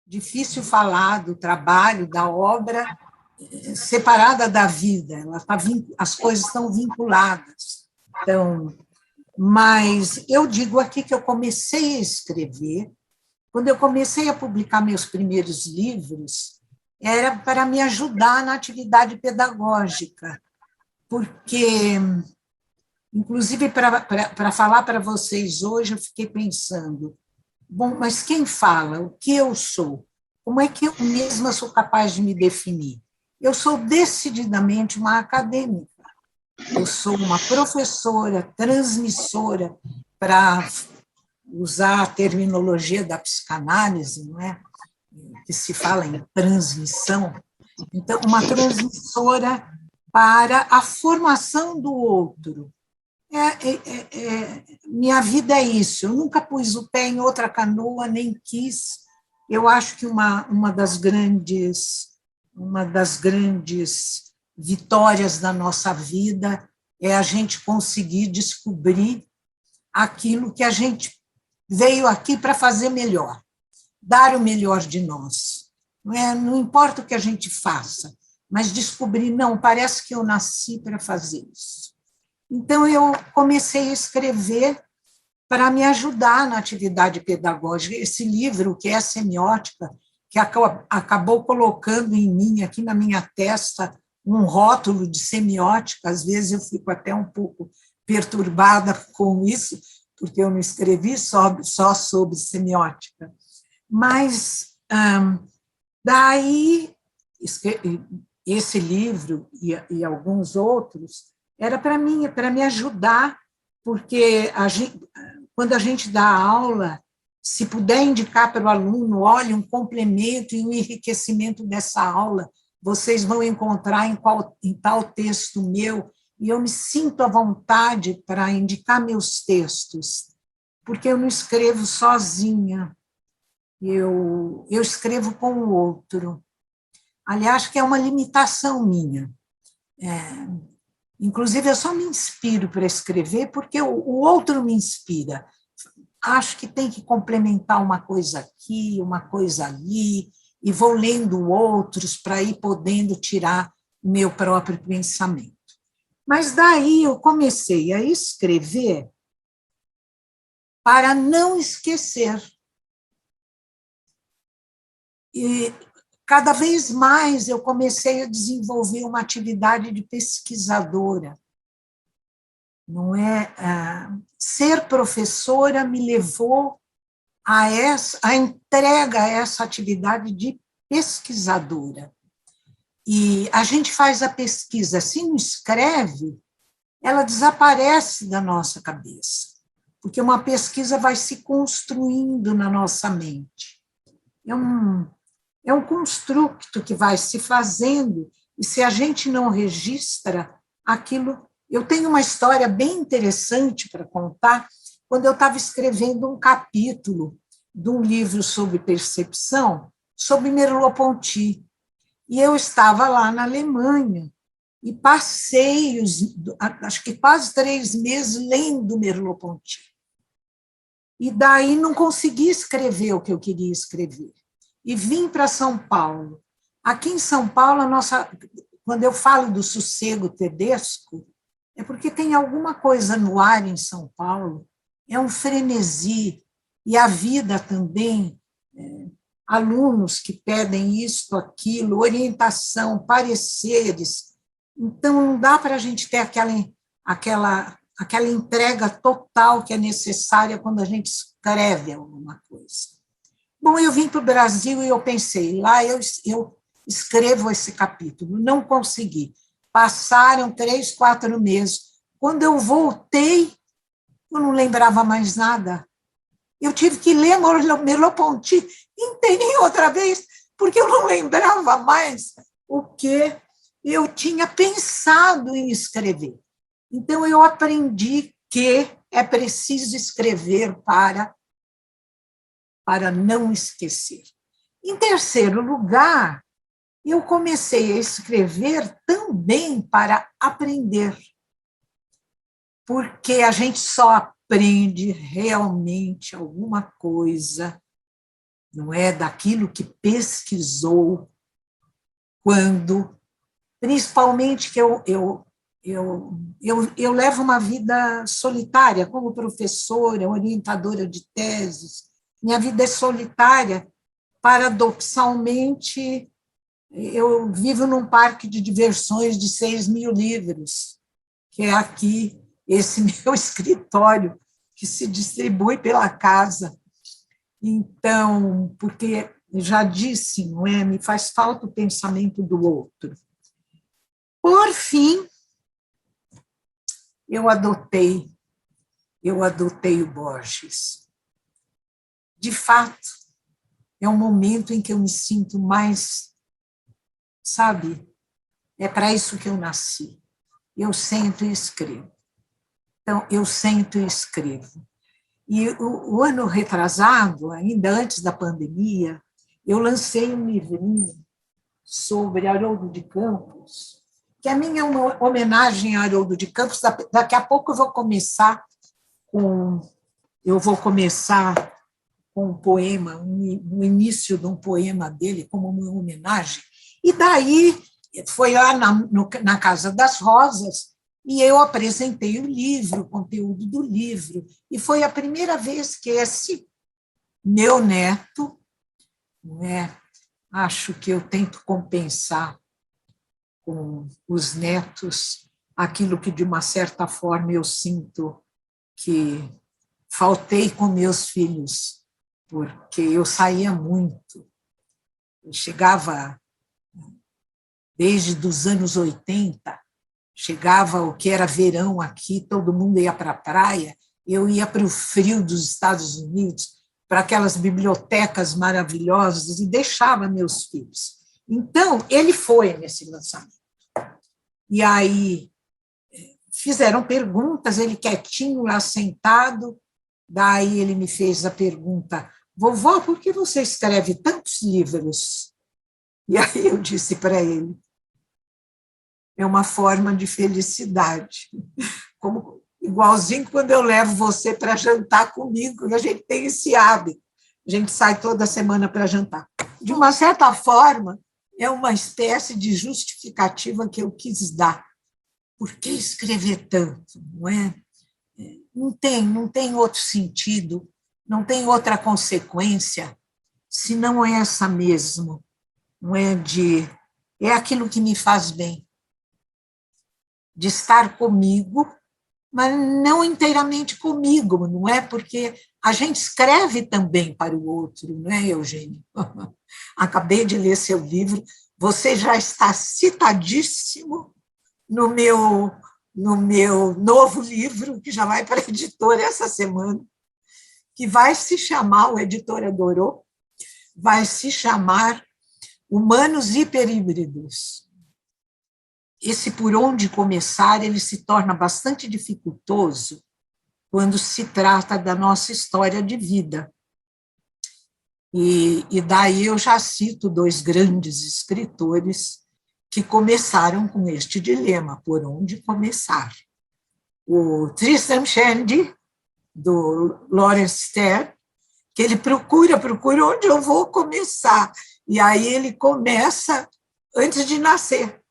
Difícil falar do trabalho, da obra, separada da vida, as coisas estão vinculadas. Então, mas eu digo aqui que eu comecei a escrever, quando eu comecei a publicar meus primeiros livros, era para me ajudar na atividade pedagógica, porque, inclusive, para falar para vocês hoje, eu fiquei pensando, bom, mas quem fala? O que eu sou? Como é que eu mesma sou capaz de me definir? Eu sou decididamente uma acadêmica. Eu sou uma professora, transmissora, para usar a terminologia da psicanálise, não é? Que se fala em transmissão. Então, uma transmissora para a formação do outro. Minha vida é isso. Eu nunca pus o pé em outra canoa, nem quis. Eu acho que uma das grandes vitórias da nossa vida é a gente conseguir descobrir aquilo que a gente veio aqui para fazer melhor, dar o melhor de nós. Não importa o que a gente faça, mas descobrir, não, parece que eu nasci para fazer isso. Então, eu comecei a escrever para me ajudar na atividade pedagógica. Esse livro, que é a Semiótica, que acabou colocando em mim, aqui na minha testa, um rótulo de semiótica, às vezes eu fico até um pouco perturbada com isso, porque eu não escrevi só sobre semiótica. Mas, daí, esse livro e alguns outros, era para mim, para me ajudar, porque quando a gente dá aula, se puder indicar para o aluno, olha, um complemento e um enriquecimento dessa aula, vocês vão encontrar em tal texto meu, e eu me sinto à vontade para indicar meus textos, porque eu não escrevo sozinha, eu escrevo com o outro. Aliás, que é uma limitação minha. Inclusive, eu só me inspiro para escrever porque o outro me inspira. Acho que tem que complementar uma coisa aqui, uma coisa ali, e vou lendo outros para ir podendo tirar o meu próprio pensamento. Mas daí eu comecei a escrever para não esquecer. E cada vez mais eu comecei a desenvolver uma atividade de pesquisadora. Não é? Ser professora me levou a entrega a essa atividade de pesquisadora. E a gente faz a pesquisa, se não escreve, ela desaparece da nossa cabeça, porque uma pesquisa vai se construindo na nossa mente. É um construto que vai se fazendo, e se a gente não registra aquilo... Eu tenho uma história bem interessante para contar, quando eu estava escrevendo um capítulo de um livro sobre percepção, sobre Merleau-Ponty, e eu estava lá na Alemanha, e passei, acho que quase 3 meses, lendo Merleau-Ponty. E daí não consegui escrever o que eu queria escrever. E vim para São Paulo. Aqui em São Paulo, quando eu falo do sossego tedesco, é porque tem alguma coisa no ar em São Paulo, é um frenesi, e a vida também, alunos que pedem isto, aquilo, orientação, pareceres. Então, não dá para a gente ter aquela entrega total que é necessária quando a gente escreve alguma coisa. Bom, eu vim para o Brasil e eu pensei, lá eu escrevo esse capítulo, não consegui. Passaram 3, 4 meses. Quando eu voltei, eu não lembrava mais nada. Eu tive que ler Merleau-Ponty inteirinho outra vez, porque eu não lembrava mais o que eu tinha pensado em escrever. Então, eu aprendi que é preciso escrever para para não esquecer. Em terceiro lugar, eu comecei a escrever também para aprender, porque a gente só aprende realmente alguma coisa, não é, daquilo que pesquisou, quando, principalmente que eu levo uma vida solitária, como professora, orientadora de teses, minha vida é solitária, paradoxalmente, eu vivo num parque de diversões de 6.000 livros, que é aqui, esse meu escritório, que se distribui pela casa. Então, porque já disse, não é? Me faz falta o pensamento do outro. Por fim, eu adotei o Borges. De fato, é um momento em que eu me sinto mais, sabe, é para isso que eu nasci. Eu sento e escrevo. Então, eu sento e escrevo. E o ano retrasado, ainda antes da pandemia, eu lancei um livrinho sobre Haroldo de Campos, que a minha é uma homenagem a Haroldo de Campos. Daqui a pouco eu vou começar com um poema, no início de um poema dele, como uma homenagem. E daí, foi lá na Casa das Rosas, e eu apresentei o livro, o conteúdo do livro, e foi a primeira vez que esse meu neto, não é, acho que eu tento compensar com os netos aquilo que, de uma certa forma, eu sinto que faltei com meus filhos, porque eu saía muito. Eu chegava, desde os anos 80, chegava o que era verão aqui, todo mundo ia para a praia, eu ia para o frio dos Estados Unidos, para aquelas bibliotecas maravilhosas, e deixava meus filhos. Então, ele foi nesse lançamento. E aí fizeram perguntas, ele quietinho lá sentado, daí ele me fez a pergunta: vovó, por que você escreve tantos livros? E aí eu disse para ele: é uma forma de felicidade. Como, igualzinho quando eu levo você para jantar comigo, a gente tem esse hábito. A gente sai toda semana para jantar. De uma certa forma, é uma espécie de justificativa que eu quis dar. Por que escrever tanto? Não é? Não tem outro sentido, não tem outra consequência, se não é essa mesmo. Não é é aquilo que me faz bem, de estar comigo, mas não inteiramente comigo, não é? Porque a gente escreve também para o outro, não é, Eugênio? Acabei de ler seu livro, você já está citadíssimo no meu novo livro, que já vai para a editora essa semana, que vai se chamar, o editor adorou, vai se chamar Humanos Hiperhíbridos. Esse por onde começar, ele se torna bastante dificultoso quando se trata da nossa história de vida. E daí eu já cito dois grandes escritores que começaram com este dilema, por onde começar. O Tristram Shandy, do Lawrence Stern, que ele procura onde eu vou começar. E aí ele começa antes de nascer.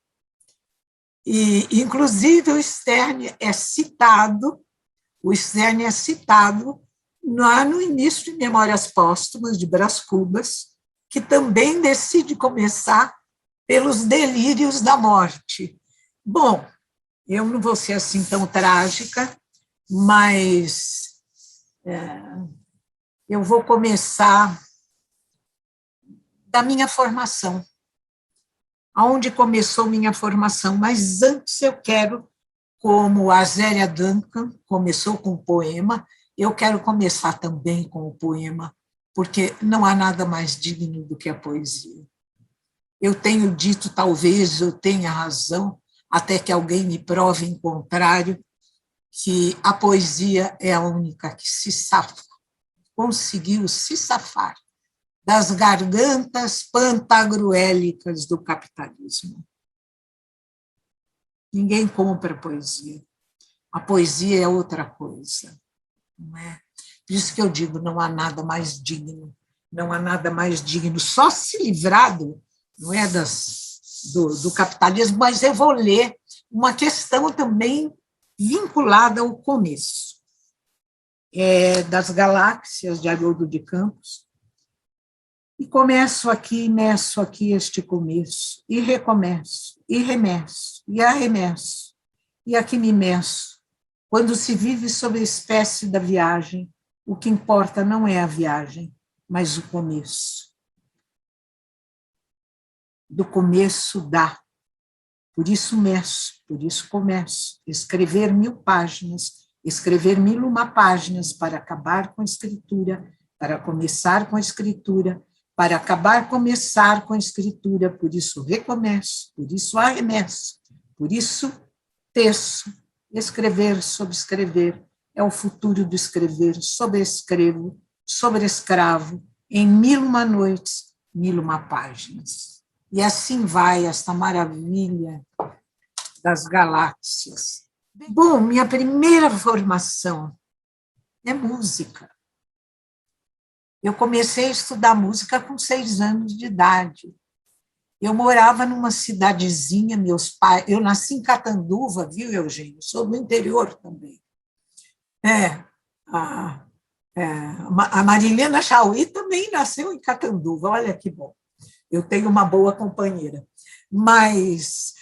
E, inclusive, o Stern é citado lá no início de Memórias Póstumas, de Brás Cubas, que também decide começar pelos delírios da morte. Bom, eu não vou ser assim tão trágica, mas eu vou começar da minha formação, aonde começou minha formação, mas antes eu quero, como a Zélia Duncan começou com o poema, eu quero começar também com o poema, porque não há nada mais digno do que a poesia. Eu tenho dito, talvez eu tenha razão, até que alguém me prove em contrário, que a poesia é a única que se safa conseguiu se safar das gargantas pantagruélicas do capitalismo. Ninguém compra poesia. A poesia é outra coisa, não é? Por isso que eu digo, não há nada mais digno, não há nada mais digno, só se livrado, não é, do capitalismo, mas eu vou ler uma questão também vinculada ao começo, das galáxias de Haroldo de Campos, e começo aqui, meço aqui este começo, e recomeço, e remeço, e arremesso, e aqui me meço. Quando se vive sob a espécie da viagem, o que importa não é a viagem, mas o começo. Do começo dá. Por isso meço, por isso começo. Escrever 1000 páginas, escrever 1001 páginas para acabar com a escritura, para começar com a escritura, para acabar, começar com a escritura. Por isso recomeço, por isso arremesso, por isso teço. Escrever, sobrescrever, é o futuro do escrever, sobrescrevo, sobrescravo, em 1001 noites, 1001 páginas. E assim vai esta maravilha das galáxias. Bom, minha primeira formação é música. Eu comecei a estudar música com 6 anos de idade. Eu morava numa cidadezinha, meus pais... Eu nasci em Catanduva, viu, Eugênio? Sou do interior também. A Marilena Chauí também nasceu em Catanduva, olha que bom. Eu tenho uma boa companheira. Mas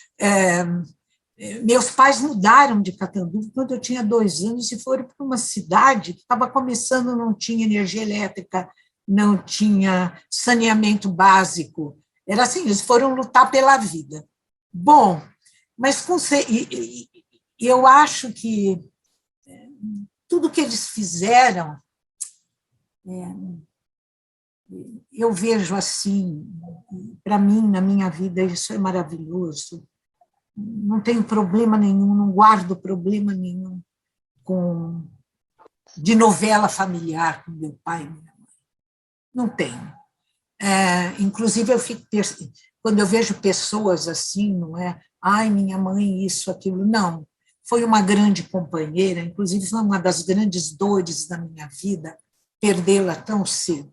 meus pais mudaram de Catanduva quando eu tinha 2 anos e foram para uma cidade que estava começando, não tinha energia elétrica, não tinha saneamento básico. Era assim, eles foram lutar pela vida. Bom, mas eu acho que tudo que eles fizeram, eu vejo assim, para mim, na minha vida, isso é maravilhoso. Não tenho problema nenhum, não guardo problema nenhum de novela familiar com meu pai e minha mãe. Não tenho. Inclusive, eu fico quando eu vejo pessoas assim, não é? Ai, minha mãe, isso, aquilo. Não, foi uma grande companheira, inclusive foi uma das grandes dores da minha vida, perdê-la tão cedo.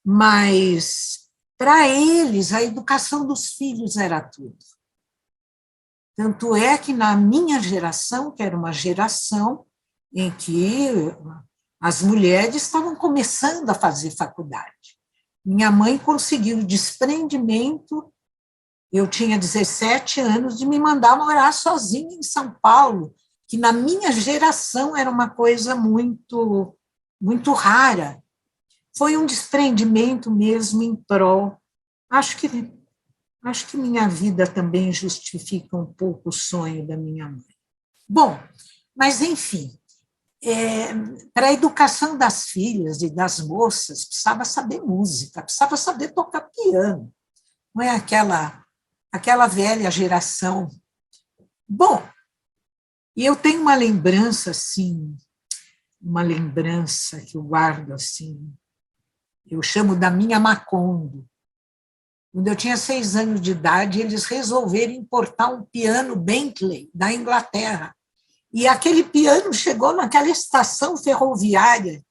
Mas, para eles, a educação dos filhos era tudo. Tanto é que, na minha geração, que era uma geração em que as mulheres estavam começando a fazer faculdade, minha mãe conseguiu o desprendimento, eu tinha 17 anos, de me mandar morar sozinha em São Paulo, que na minha geração era uma coisa muito, muito rara. Foi um desprendimento mesmo em prol. Acho que minha vida também justifica um pouco o sonho da minha mãe. Bom, mas, enfim, para a educação das filhas e das moças, precisava saber música, precisava saber tocar piano, não é aquela velha geração. Bom, e eu tenho uma lembrança, assim, uma lembrança que eu guardo, assim, eu chamo da minha Macondo. Quando eu tinha 6 anos de idade, eles resolveram importar um piano Bentley da Inglaterra. E aquele piano chegou naquela estação ferroviária.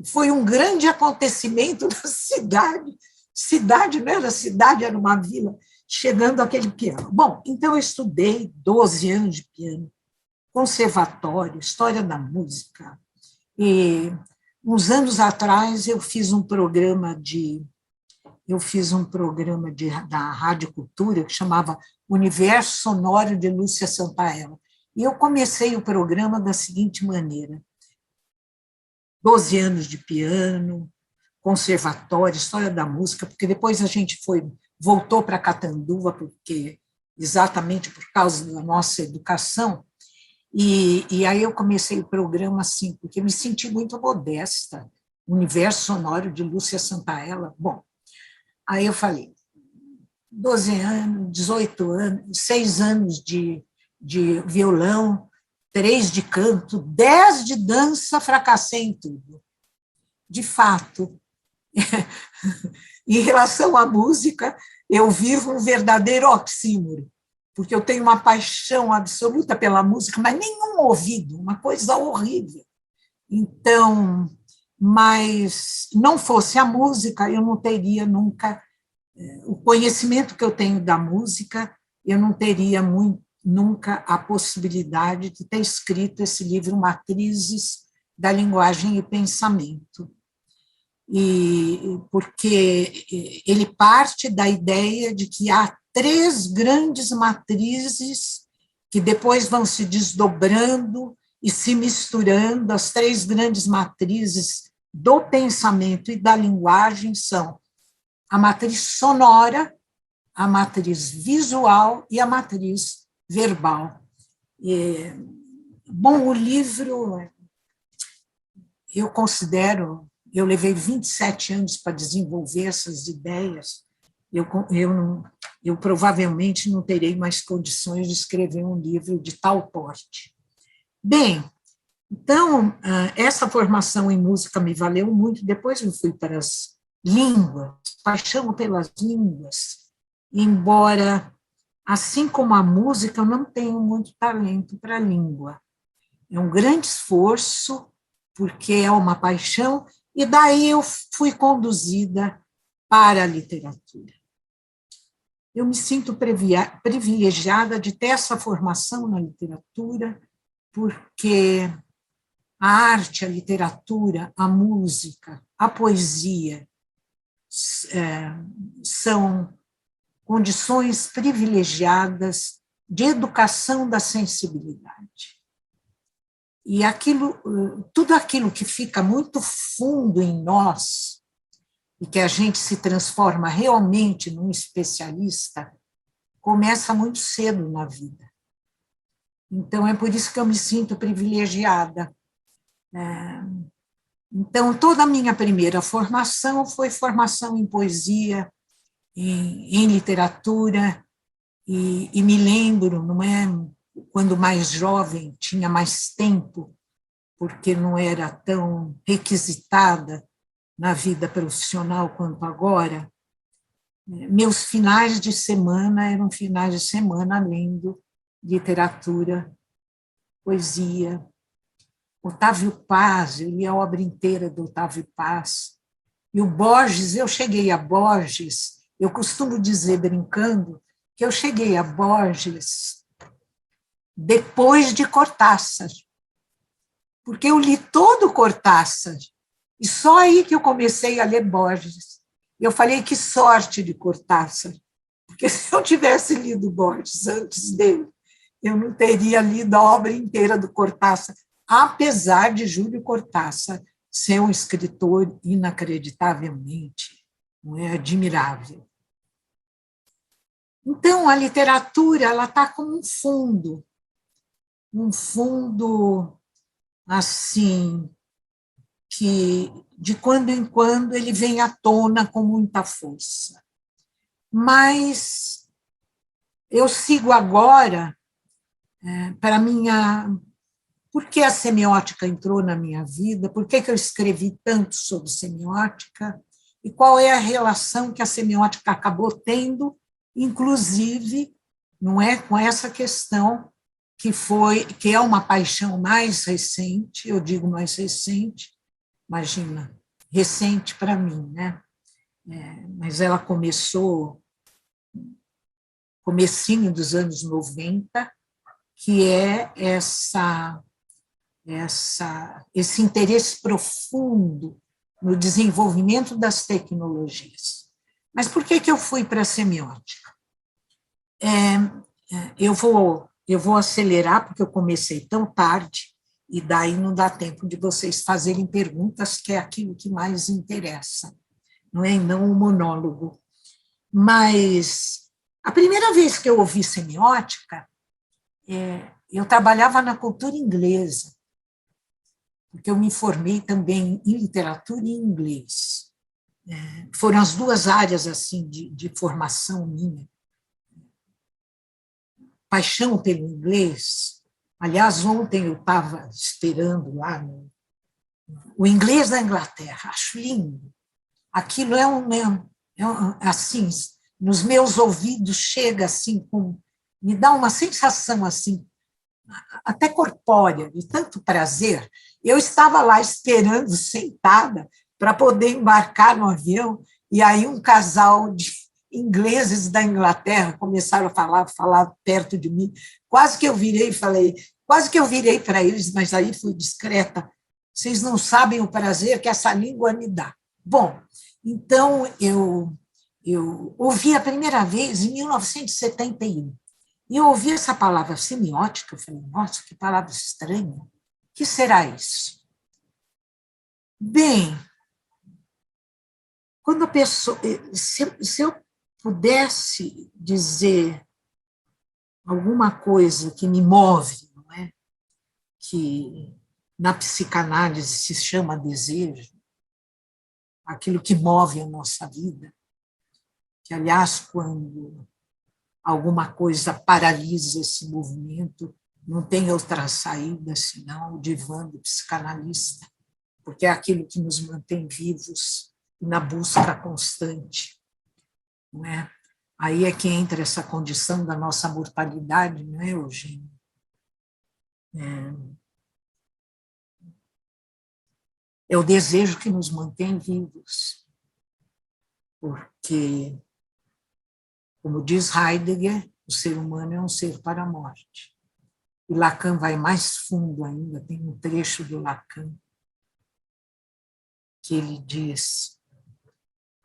Foi um grande acontecimento na cidade. Cidade não era cidade, era uma vila, chegando aquele piano. Bom, então eu estudei 12 anos de piano, conservatório, história da música. E uns anos atrás eu fiz um programa da Rádio Cultura que chamava Universo Sonoro de Lúcia Santaella. E eu comecei o programa da seguinte maneira: 12 anos de piano, conservatório, história da música, porque depois a gente voltou para Catanduva, exatamente por causa da nossa educação, e aí eu comecei o programa assim, porque me senti muito modesta, Universo Sonoro de Lúcia Santaella. Bom, aí eu falei, 12 anos, 18 anos, 6 anos de violão, 3 de canto, 10 de dança, fracassei em tudo. de fato, em relação à música, eu vivo um verdadeiro oxímoro, porque eu tenho uma paixão absoluta pela música, mas nenhum ouvido, uma coisa horrível. Então, mas não fosse a música, eu não teria nunca o conhecimento que eu tenho da música, eu não teria nunca a possibilidade de ter escrito esse livro Matrizes da Linguagem e Pensamento. E porque ele parte da ideia de que há três grandes matrizes que depois vão se desdobrando e se misturando. As três grandes matrizes do pensamento e da linguagem são a matriz sonora, a matriz visual e a matriz verbal. Bom, o livro, eu considero, eu levei 27 anos para desenvolver essas ideias, eu provavelmente não terei mais condições de escrever um livro de tal porte. Bem, então, essa formação em música me valeu muito, depois eu fui para as línguas, paixão pelas línguas, embora, assim como a música, eu não tenho muito talento para a língua. É um grande esforço, porque é uma paixão, e daí eu fui conduzida para a literatura. Eu me sinto privilegiada de ter essa formação na literatura, porque a arte, a literatura, a música, a poesia são condições privilegiadas de educação da sensibilidade. E tudo aquilo que fica muito fundo em nós, e que a gente se transforma realmente num especialista, começa muito cedo na vida. Então, é por isso que eu me sinto privilegiada. Então, toda a minha primeira formação foi formação em poesia, em literatura, e me lembro, não é, quando mais jovem, tinha mais tempo, porque não era tão requisitada na vida profissional quanto agora, meus finais de semana eram finais de semana lendo literatura, poesia. Otávio Paz, eu li a obra inteira do Otávio Paz. E o Borges, eu cheguei a Borges, eu costumo dizer, brincando, que eu cheguei a Borges depois de Cortázar, porque eu li todo Cortázar, e só aí que eu comecei a ler Borges. Eu falei, que sorte de Cortázar, porque se eu tivesse lido Borges antes dele, eu não teria lido a obra inteira do Cortázar, apesar de Júlio Cortázar ser um escritor inacreditavelmente, não é, admirável. Então, a literatura ela está como um fundo assim, que de quando em quando ele vem à tona com muita força. Mas eu sigo agora, para minha... Por que a semiótica entrou na minha vida? Por que eu escrevi tanto sobre semiótica? E qual é a relação que a semiótica acabou tendo, inclusive, não é, com essa questão que é uma paixão mais recente, eu digo mais recente, imagina, recente para mim, né? Mas ela comecinho dos anos 90, que é esse interesse profundo no desenvolvimento das tecnologias. Mas por que eu fui para a semiótica? Eu vou acelerar, porque eu comecei tão tarde, e daí não dá tempo de vocês fazerem perguntas, que é aquilo que mais interessa, não é? Não o monólogo. Mas a primeira vez que eu ouvi semiótica, eu trabalhava na cultura inglesa, porque eu me formei também em literatura e inglês. Foram as duas áreas assim de formação minha. Paixão pelo inglês. Aliás, ontem eu estava esperando lá o inglês da Inglaterra, acho lindo. Aquilo assim, nos meus ouvidos chega assim, me dá uma sensação assim, até corpórea, de tanto prazer. Eu estava lá esperando, sentada, para poder embarcar no avião, e aí um casal de ingleses da Inglaterra começaram a falar perto de mim. Quase que eu virei e falei, quase que eu virei para eles, mas aí fui discreta. Vocês não sabem o prazer que essa língua me dá. Bom, então eu ouvi a primeira vez em 1971. E eu ouvi essa palavra semiótica, eu falei, nossa, que palavra estranha. O que será isso? Bem, quando a pessoa, se eu pudesse dizer alguma coisa que me move, não é? Que na psicanálise se chama desejo, aquilo que move a nossa vida, que, aliás, quando alguma coisa paralisa esse movimento, não tem outra saída senão o divã do psicanalista, porque é aquilo que nos mantém vivos na busca constante, não é? Aí é que entra essa condição da nossa mortalidade, não é, Eugênio? É o desejo que nos mantém vivos, porque, como diz Heidegger, o ser humano é um ser para a morte. E Lacan vai mais fundo ainda, tem um trecho do Lacan que ele diz,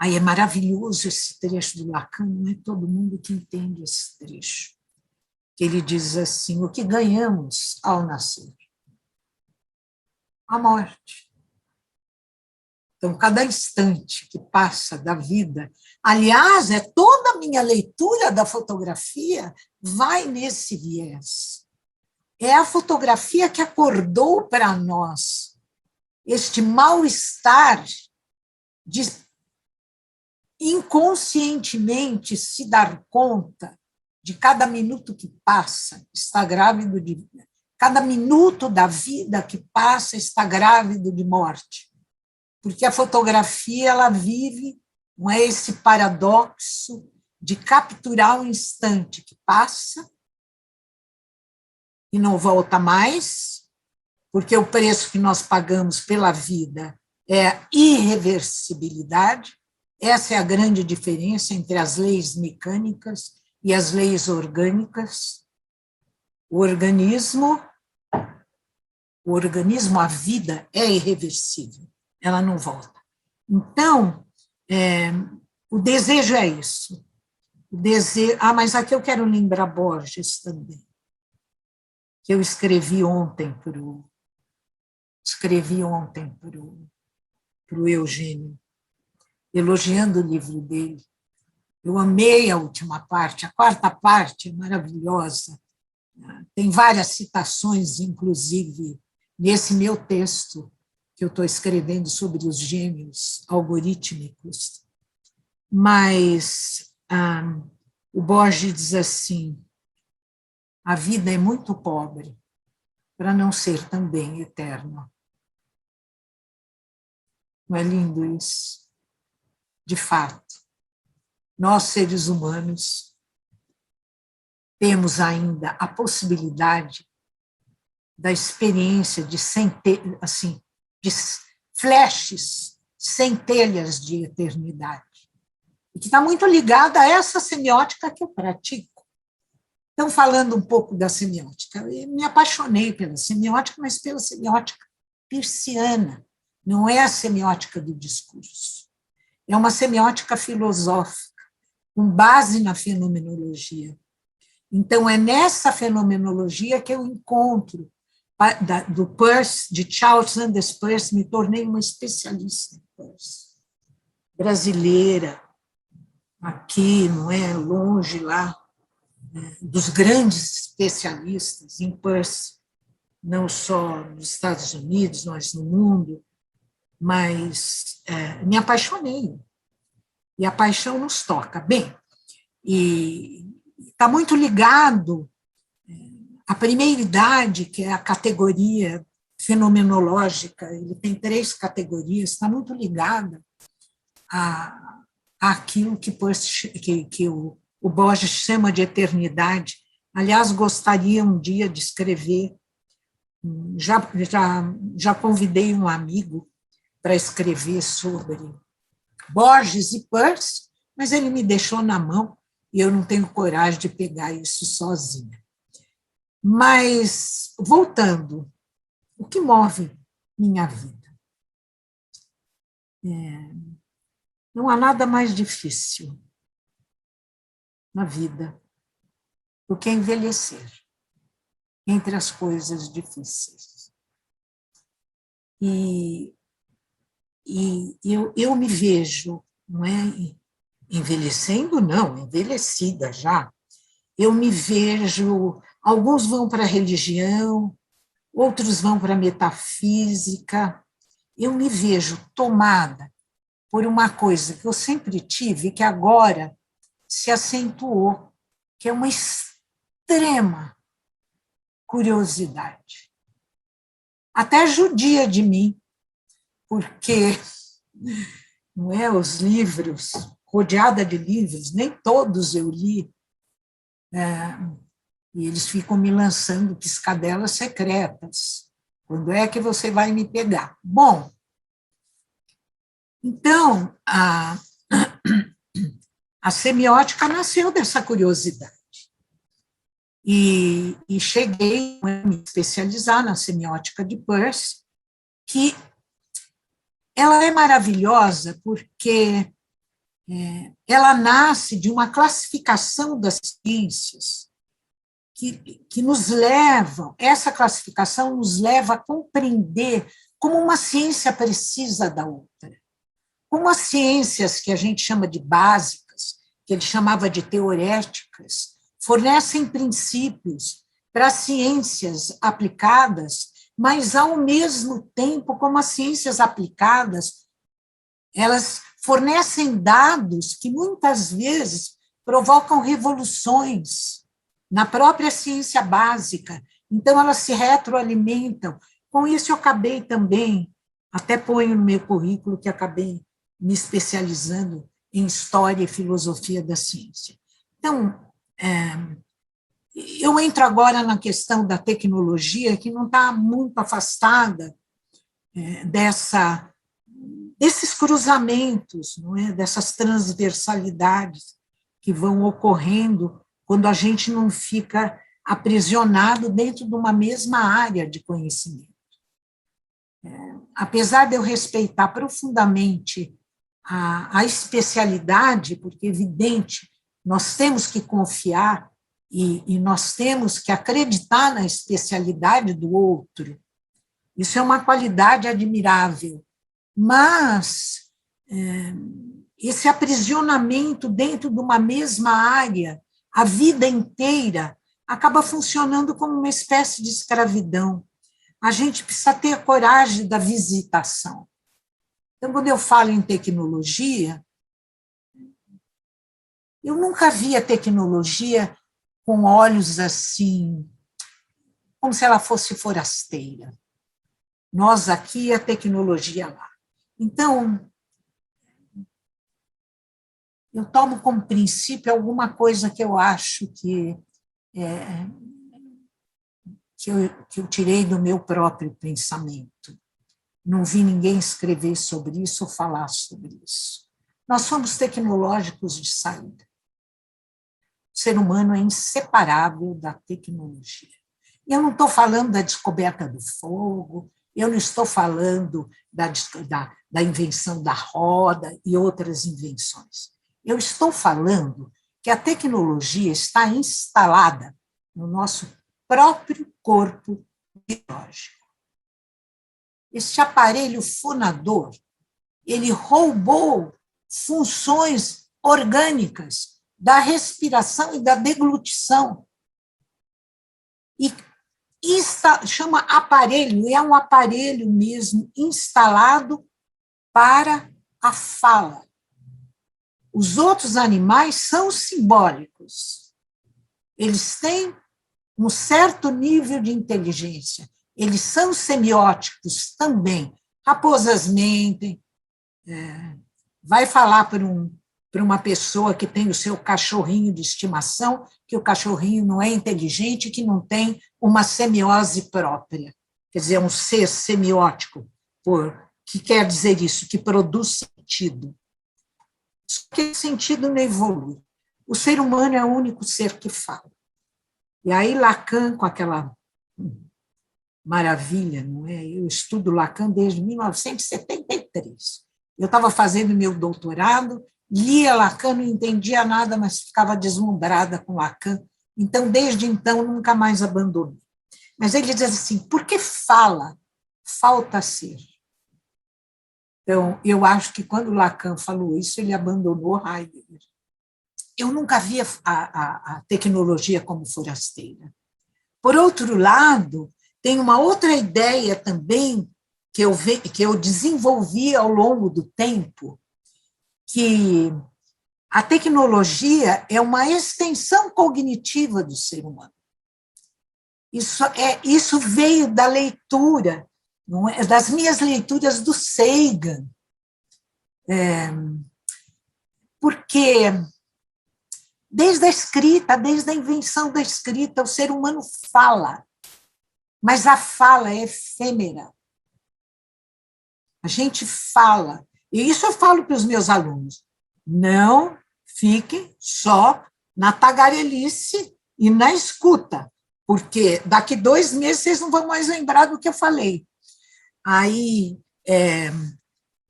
aí é maravilhoso esse trecho do Lacan, não é todo mundo que entende esse trecho, que ele diz assim, o que ganhamos ao nascer? A morte. Então, cada instante que passa da vida, aliás, toda a minha leitura da fotografia vai nesse viés. É a fotografia que acordou para nós este mal-estar de inconscientemente se dar conta de cada minuto que passa, está grávido de... Cada minuto da vida que passa está grávido de morte. Porque a fotografia ela vive, não é, esse paradoxo de capturar um instante que passa e não volta mais, porque o preço que nós pagamos pela vida é a irreversibilidade. Essa é a grande diferença entre as leis mecânicas e as leis orgânicas. O organismo, a vida é irreversível, ela não volta. Então, o desejo é isso. O desejo, mas aqui eu quero lembrar Borges também, que eu escrevi ontem para o Eugênio, elogiando o livro dele. Eu amei a última parte, a quarta parte é maravilhosa. Tem várias citações, inclusive, nesse meu texto que eu estou escrevendo sobre os gêmeos algorítmicos. Mas o Borges diz assim, a vida é muito pobre para não ser também eterna. Não é lindo isso? De fato, nós, seres humanos, temos ainda a possibilidade da experiência de assim, de flashes, centelhas de eternidade, e que está muito ligada a essa semiótica que eu pratico. Então, falando um pouco da semiótica, eu me apaixonei pela semiótica, mas pela semiótica peirciana, não é a semiótica do discurso. É uma semiótica filosófica, com base na fenomenologia. Então, é nessa fenomenologia que eu encontro, do Peirce, de Charles Sanders Peirce, me tornei uma especialista em Peirce. Brasileira, aqui, não é? Longe lá, dos grandes especialistas em Peirce, não só nos Estados Unidos, mas no mundo, mas me apaixonei. E a paixão nos toca. Bem, e está muito ligado à primeira idade, que é a categoria fenomenológica, ele tem 3 categorias, está muito ligada àquilo que o Borges chama de eternidade. Aliás, gostaria um dia de escrever, já convidei um amigo para escrever sobre Borges e Peirce, mas ele me deixou na mão e eu não tenho coragem de pegar isso sozinha. Mas, voltando, o que move minha vida? Não há nada mais difícil na vida do que envelhecer, entre as coisas difíceis. E eu me vejo, não é envelhecendo, não, envelhecida já. Eu me vejo, alguns vão para a religião, outros vão para a metafísica. Eu me vejo tomada por uma coisa que eu sempre tive, que agora se acentuou, que é uma extrema curiosidade. Até judia de mim, porque não é, os livros, rodeada de livros, nem todos eu li, e eles ficam me lançando piscadelas secretas. Quando é que você vai me pegar? Bom, então, a semiótica nasceu dessa curiosidade. E cheguei a me especializar na semiótica de Peirce, que ela é maravilhosa porque ela nasce de uma classificação das ciências que nos levam, essa classificação nos leva a compreender como uma ciência precisa da outra. Como as ciências que a gente chama de básicas, que ele chamava de teoréticas, fornecem princípios para as ciências aplicadas, mas, ao mesmo tempo, como as ciências aplicadas, elas fornecem dados que, muitas vezes, provocam revoluções na própria ciência básica. Então, elas se retroalimentam. Com isso, eu acabei também, até ponho no meu currículo que acabei me especializando em História e Filosofia da Ciência. Então, eu entro agora na questão da tecnologia, que não está muito afastada desses cruzamentos, não é? Dessas transversalidades que vão ocorrendo quando a gente não fica aprisionado dentro de uma mesma área de conhecimento. Apesar de eu respeitar profundamente a especialidade, porque, é evidente, nós temos que confiar e nós temos que acreditar na especialidade do outro. Isso é uma qualidade admirável. Mas esse aprisionamento dentro de uma mesma área, a vida inteira, acaba funcionando como uma espécie de escravidão. A gente precisa ter a coragem da visitação. Então, quando eu falo em tecnologia, eu nunca vi a tecnologia com olhos assim, como se ela fosse forasteira. Nós aqui, a tecnologia lá. Então, eu tomo como princípio alguma coisa que eu acho que eu tirei do meu próprio pensamento. Não vi ninguém escrever sobre isso ou falar sobre isso. Nós somos tecnológicos de saída. O ser humano é inseparável da tecnologia. E eu não estou falando da descoberta do fogo, eu não estou falando da invenção da roda e outras invenções. Eu estou falando que a tecnologia está instalada no nosso próprio corpo biológico. Este aparelho fonador, ele roubou funções orgânicas da respiração e da deglutição. E chama aparelho, é um aparelho mesmo instalado para a fala. Os outros animais são simbólicos. Eles têm um certo nível de inteligência, eles são semióticos também. Raposas mentem, vai falar para uma pessoa que tem o seu cachorrinho de estimação, que o cachorrinho não é inteligente, que não tem uma semiose própria. Quer dizer, um ser semiótico, que quer dizer isso, que produz sentido. Só que esse sentido não evolui. O ser humano é o único ser que fala. E aí Lacan, com aquela maravilha, não é? Eu estudo Lacan desde 1973. Eu estava fazendo meu doutorado, lia Lacan, não entendia nada, mas ficava deslumbrada com Lacan. Então, desde então, nunca mais abandonei. Mas ele diz assim, por que fala? Falta ser. Então, eu acho que quando Lacan falou isso, ele abandonou Heidegger. Eu nunca via a tecnologia como forasteira. Por outro lado, tem uma outra ideia também que eu desenvolvi ao longo do tempo, que a tecnologia é uma extensão cognitiva do ser humano. Isso veio da leitura, não é? Das minhas leituras do Sagan, porque desde a escrita, desde a invenção da escrita, o ser humano fala, mas a fala é efêmera. A gente fala, e isso eu falo para os meus alunos, não fiquem só na tagarelice e na escuta, porque daqui 2 meses vocês não vão mais lembrar do que eu falei. Aí,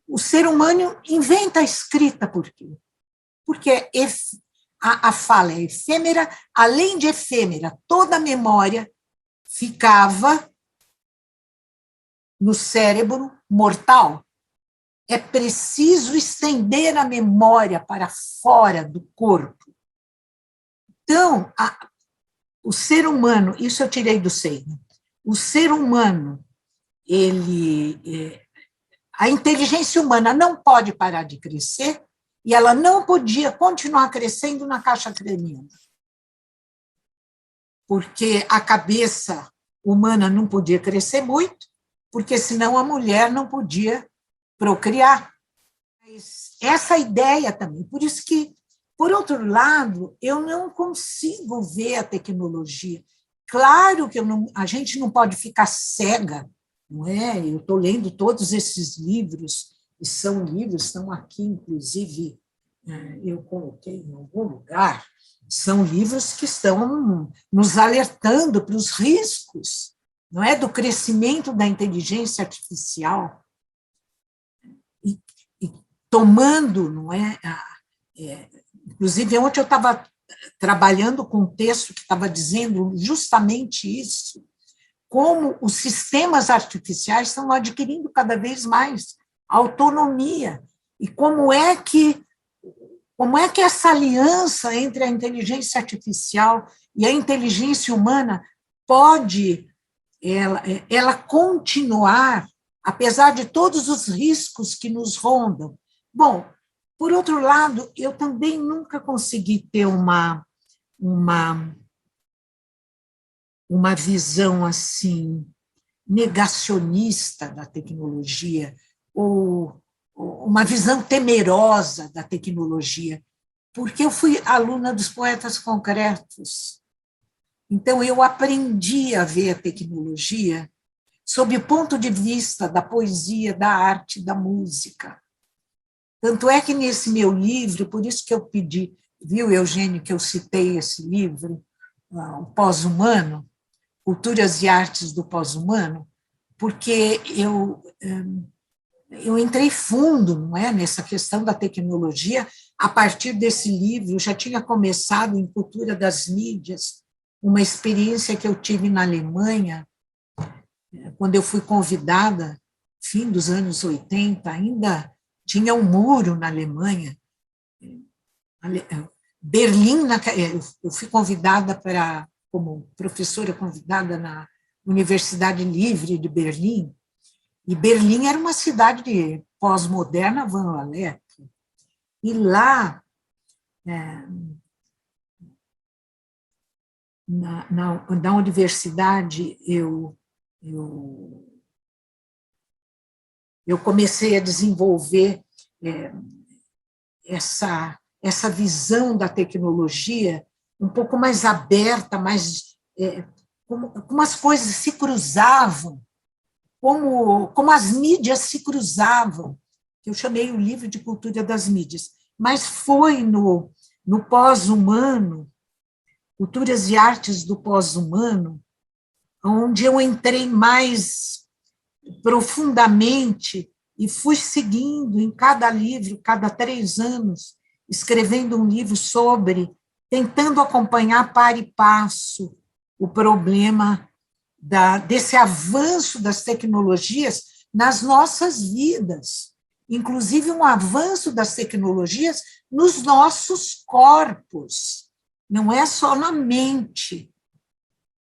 o ser humano inventa a escrita, por quê? Porque a fala é efêmera, além de efêmera, toda a memória ficava no cérebro mortal. É preciso estender a memória para fora do corpo. Então, o ser humano, isso eu tirei do Sagan, o ser humano, a inteligência humana não pode parar de crescer e ela não podia continuar crescendo na caixa craniana. Porque a cabeça humana não podia crescer muito, porque senão a mulher não podia procriar. Essa ideia também, por isso que, por outro lado, eu não consigo ver a tecnologia. Claro que a gente não pode ficar cega, não é? Eu estou lendo todos esses livros, e são livros, estão aqui, inclusive, eu coloquei em algum lugar, são livros que estão nos alertando para os riscos, não é, do crescimento da inteligência artificial, e tomando, não é, inclusive ontem eu estava trabalhando com um texto que estava dizendo justamente isso, como os sistemas artificiais estão adquirindo cada vez mais autonomia, e como é que essa aliança entre a inteligência artificial e a inteligência humana pode ela continuar, apesar de todos os riscos que nos rondam. Bom, por outro lado, eu também nunca consegui ter uma visão assim negacionista da tecnologia, ou uma visão temerosa da tecnologia, porque eu fui aluna dos poetas concretos. Então, eu aprendi a ver a tecnologia sob o ponto de vista da poesia, da arte, da música. Tanto é que nesse meu livro, por isso que eu pedi, viu, Eugênio, que eu citei esse livro, O Pós-Humano, Culturas e Artes do Pós-Humano, porque eu entrei fundo, não é, nessa questão da tecnologia. A partir desse livro, eu já tinha começado em Cultura das Mídias, uma experiência que eu tive na Alemanha, quando eu fui convidada, fim dos anos 80, ainda tinha um muro na Alemanha. Berlim, eu fui convidada como professora convidada na Universidade Livre de Berlim, e Berlim era uma cidade pós-moderna, Van Lalette, e lá, na universidade, eu eu comecei a desenvolver essa visão da tecnologia um pouco mais aberta, mais como as coisas se cruzavam, como as mídias se cruzavam. Eu chamei o livro de Cultura das Mídias, mas foi no pós-humano, Culturas e Artes do Pós-Humano, onde eu entrei mais profundamente e fui seguindo em cada livro, cada 3 anos, escrevendo um livro tentando acompanhar para e passo o problema desse avanço das tecnologias nas nossas vidas, inclusive um avanço das tecnologias nos nossos corpos, não é só na mente,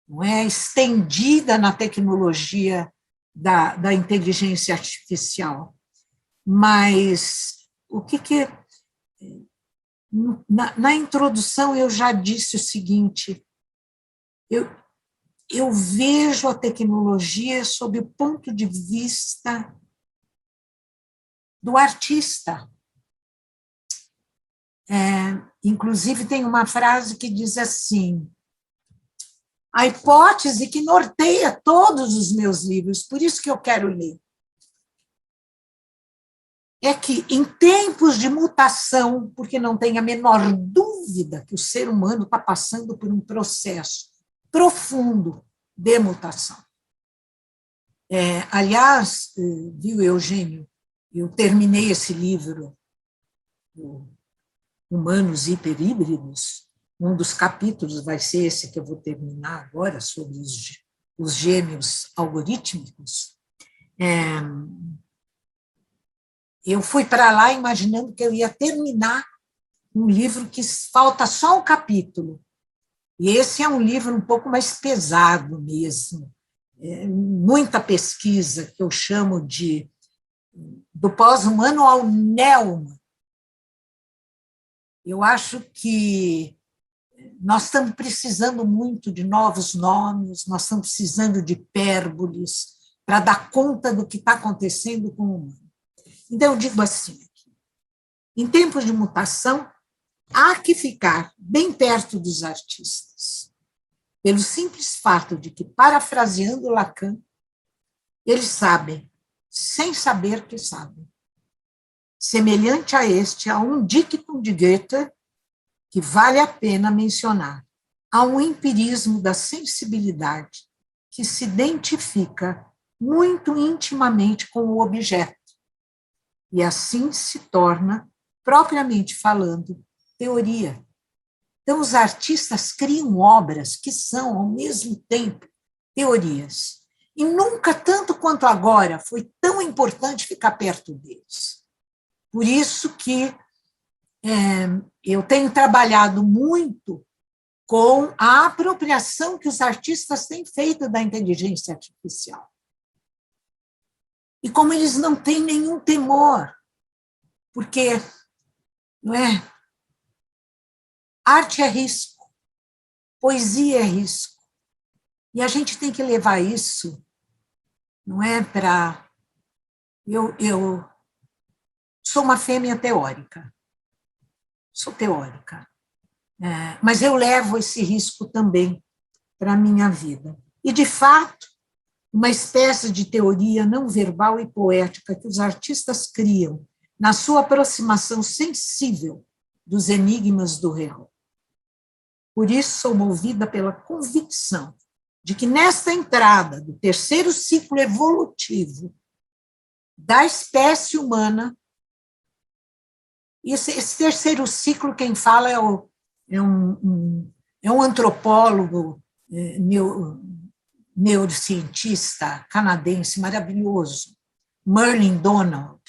não é estendida na tecnologia da inteligência artificial. Mas o que na introdução eu já disse o seguinte, eu vejo a tecnologia sob o ponto de vista do artista. Inclusive, tem uma frase que diz assim: a hipótese que norteia todos os meus livros, por isso que eu quero ler, é que, em tempos de mutação, porque não tem a menor dúvida que o ser humano está passando por um processo profundo de mutação. Aliás, viu, Eugênio, eu terminei esse livro, Humanos Hiperíbridos, um dos capítulos vai ser esse que eu vou terminar agora, sobre os gêmeos algorítmicos. Eu fui para lá imaginando que eu ia terminar um livro que falta só um capítulo. E esse é um livro um pouco mais pesado mesmo, muita pesquisa, que eu chamo do pós-humano ao neo-humano. Eu acho que nós estamos precisando muito de novos nomes, nós estamos precisando de hipérboles para dar conta do que está acontecendo com o humano. Então, eu digo assim, em tempos de mutação, há que ficar bem perto dos artistas, pelo simples fato de que, parafraseando Lacan, eles sabem, sem saber que sabem. Semelhante a este, há um dictum de Goethe que vale a pena mencionar. Há um empirismo da sensibilidade que se identifica muito intimamente com o objeto, e assim se torna, propriamente falando, teoria. Então, os artistas criam obras que são, ao mesmo tempo, teorias. E nunca, tanto quanto agora, foi tão importante ficar perto deles. Por isso que eu tenho trabalhado muito com a apropriação que os artistas têm feito da inteligência artificial. E como eles não têm nenhum temor, porque, não é? Arte é risco, poesia é risco, e a gente tem que levar isso, não é, para... Eu sou uma fêmea teórica, sou teórica, mas eu levo esse risco também para a minha vida. E, de fato, uma espécie de teoria não verbal e poética que os artistas criam na sua aproximação sensível dos enigmas do real. Por isso, sou movida pela convicção de que, nesta entrada do terceiro ciclo evolutivo da espécie humana, esse terceiro ciclo, quem fala é um antropólogo, neurocientista canadense maravilhoso, Merlin Donald,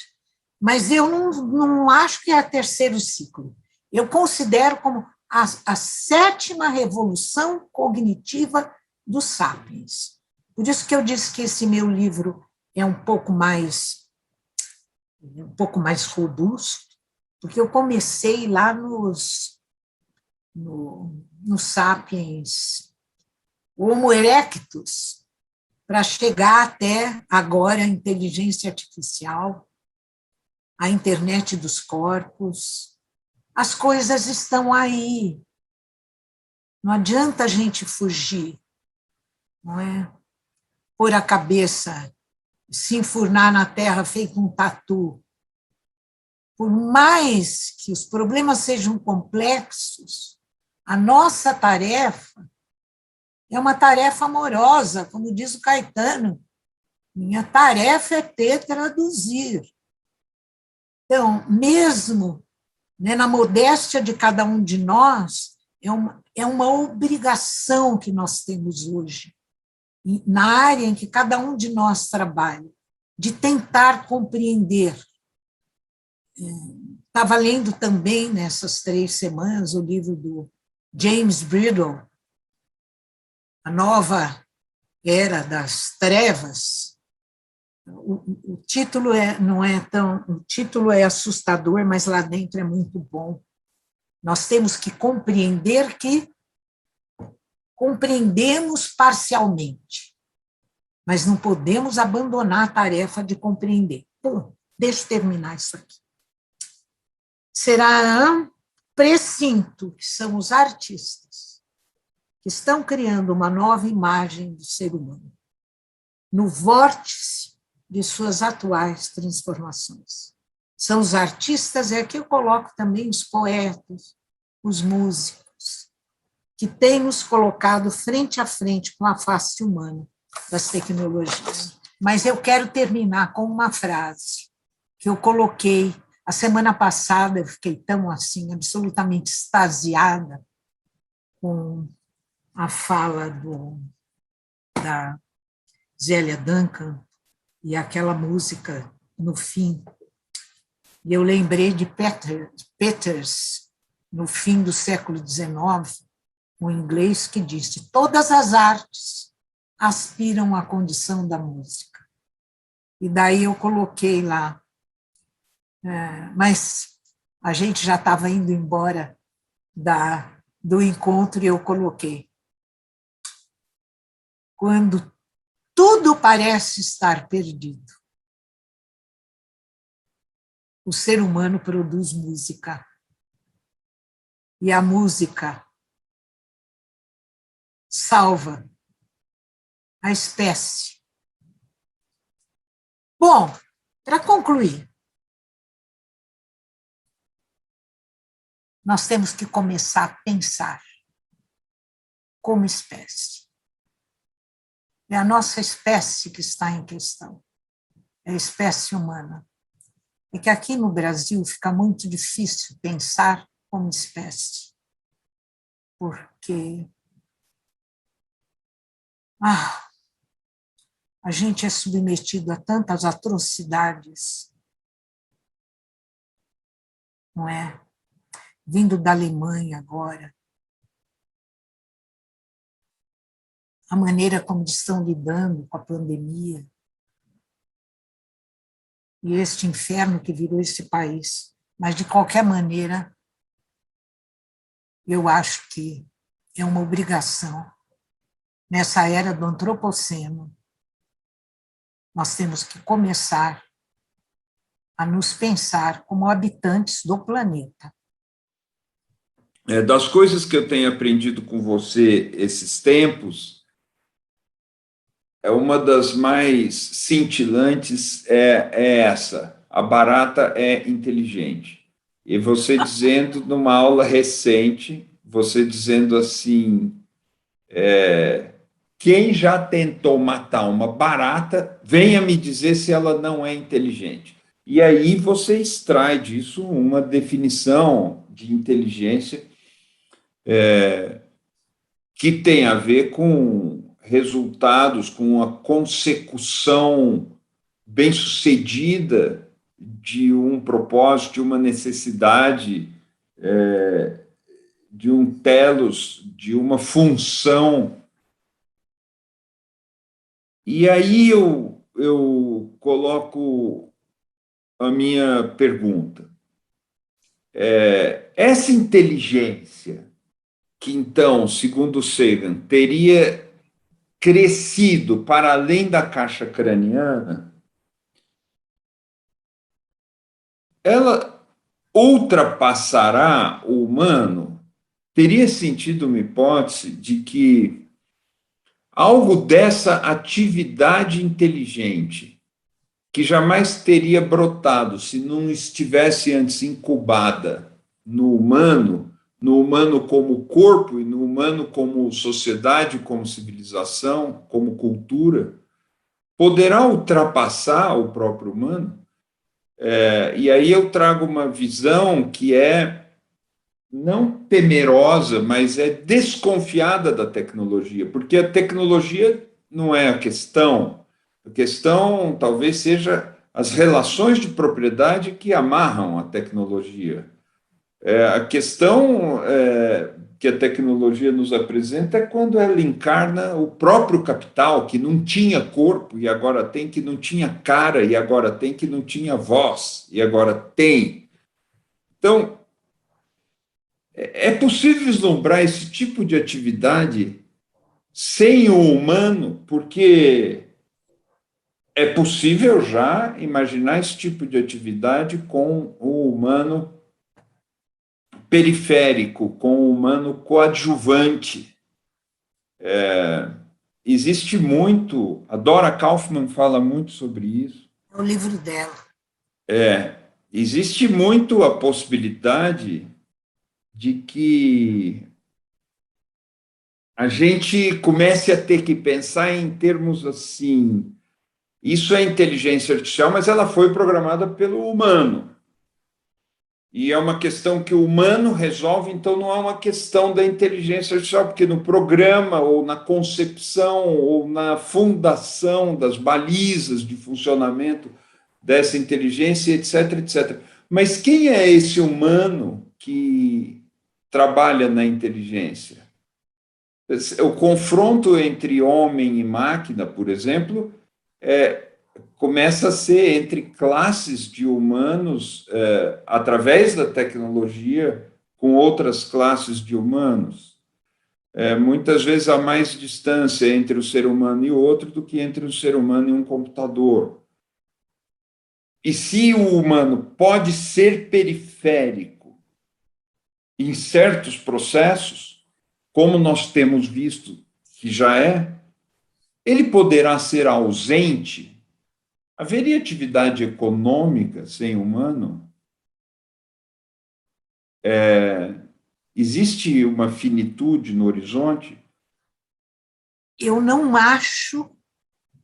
mas eu não acho que é o terceiro ciclo. Eu considero como a 7ª revolução cognitiva dos sapiens. Por isso que eu disse que esse meu livro é um pouco mais robusto, porque eu comecei lá nos sapiens Homo erectus, para chegar até agora a inteligência artificial, a internet dos corpos. As coisas estão aí. Não adianta a gente fugir, não é? Pôr a cabeça, se enfurnar na terra feito um tatu. Por mais que os problemas sejam complexos, a nossa tarefa é uma tarefa amorosa, como diz o Caetano. Minha tarefa é traduzir. Então, mesmo, né, na modéstia de cada um de nós, é uma obrigação que nós temos hoje, na área em que cada um de nós trabalha, de tentar compreender. Estava lendo também, nessas 3 semanas, o livro do James Bridle, A Nova Era das Trevas. O título o título é assustador, mas lá dentro é muito bom. Nós temos que compreender que compreendemos parcialmente, mas não podemos abandonar a tarefa de compreender. Bom, deixa eu terminar isso aqui. Será precinto que são os artistas que estão criando uma nova imagem do ser humano, no vórtice de suas atuais transformações. São os artistas, aqui eu coloco também os poetas, os músicos, que têm nos colocado frente a frente com a face humana das tecnologias. Mas eu quero terminar com uma frase que eu coloquei a semana passada. Eu fiquei tão assim, absolutamente extasiada com a fala da Zélia Duncan e aquela música no fim. E eu lembrei de Peters, no fim do século XIX, um inglês que disse: todas as artes aspiram à condição da música. E daí eu coloquei lá, mas a gente já estava indo embora do encontro e eu coloquei: quando tudo parece estar perdido, o ser humano produz música. E a música salva a espécie. Bom, para concluir, nós temos que começar a pensar como espécie. É a nossa espécie que está em questão, é a espécie humana. E que aqui no Brasil fica muito difícil pensar como espécie, porque a gente é submetido a tantas atrocidades, não é? Vindo da Alemanha agora, a maneira como estão lidando com a pandemia, e este inferno que virou esse país. Mas, de qualquer maneira, eu acho que é uma obrigação, nessa era do antropoceno, nós temos que começar a nos pensar como habitantes do planeta. Das coisas que eu tenho aprendido com você esses tempos, uma das mais cintilantes é essa: a barata é inteligente. E você dizendo, numa aula recente, você dizendo assim, quem já tentou matar uma barata, venha me dizer se ela não é inteligente. E aí você extrai disso uma definição de inteligência que tem a ver com resultados, com a consecução bem-sucedida de um propósito, de uma necessidade, de um telos, de uma função. E aí eu coloco a minha pergunta. Essa inteligência que, então, segundo Sagan, teria crescido para além da caixa craniana, ela ultrapassará o humano? Teria sentido uma hipótese de que algo dessa atividade inteligente, que jamais teria brotado se não estivesse antes incubada no humano como corpo e no humano como sociedade, como civilização, como cultura, poderá ultrapassar o próprio humano? E aí eu trago uma visão que é não temerosa, mas é desconfiada da tecnologia, porque a tecnologia não é a questão talvez seja as relações de propriedade que amarram a tecnologia. A questão que a tecnologia nos apresenta é quando ela encarna o próprio capital, que não tinha corpo e agora tem, que não tinha cara e agora tem, que não tinha voz e agora tem. Então, é possível vislumbrar esse tipo de atividade sem o humano, porque é possível já imaginar esse tipo de atividade com o humano periférico, com o humano coadjuvante. Existe muito, a Dora Kaufmann fala muito sobre isso. É o livro dela. Existe muito a possibilidade de que a gente comece a ter que pensar em termos assim, isso é inteligência artificial, mas ela foi programada pelo humano. E é uma questão que o humano resolve, então não é uma questão da inteligência artificial, porque no programa, ou na concepção, ou na fundação das balizas de funcionamento dessa inteligência, etc, etc. Mas quem é esse humano que trabalha na inteligência? O confronto entre homem e máquina, por exemplo, começa a ser entre classes de humanos através da tecnologia com outras classes de humanos. Muitas vezes há mais distância entre o ser humano e outro do que entre o ser humano e um computador. E se o humano pode ser periférico em certos processos, como nós temos visto que já ele poderá ser ausente. Haveria atividade econômica sem humano? Existe uma finitude no horizonte? Eu não acho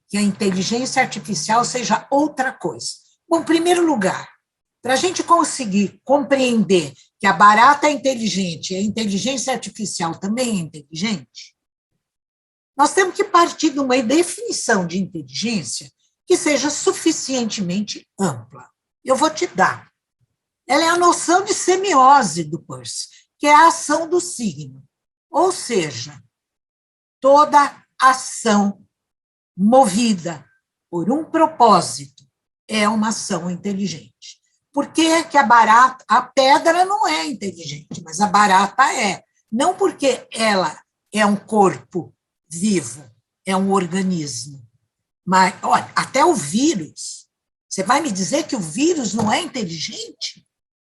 que a inteligência artificial seja outra coisa. Bom, em primeiro lugar, para a gente conseguir compreender que a barata é inteligente e a inteligência artificial também é inteligente, nós temos que partir de uma definição de inteligência que seja suficientemente ampla. Eu vou te dar. Ela é a noção de semiose do Peirce, que é a ação do signo. Ou seja, toda ação movida por um propósito é uma ação inteligente. Por que que a pedra não é inteligente, mas a barata é? Não porque ela é um corpo vivo, é um organismo. Mas, olha, até o vírus. Você vai me dizer que o vírus não é inteligente?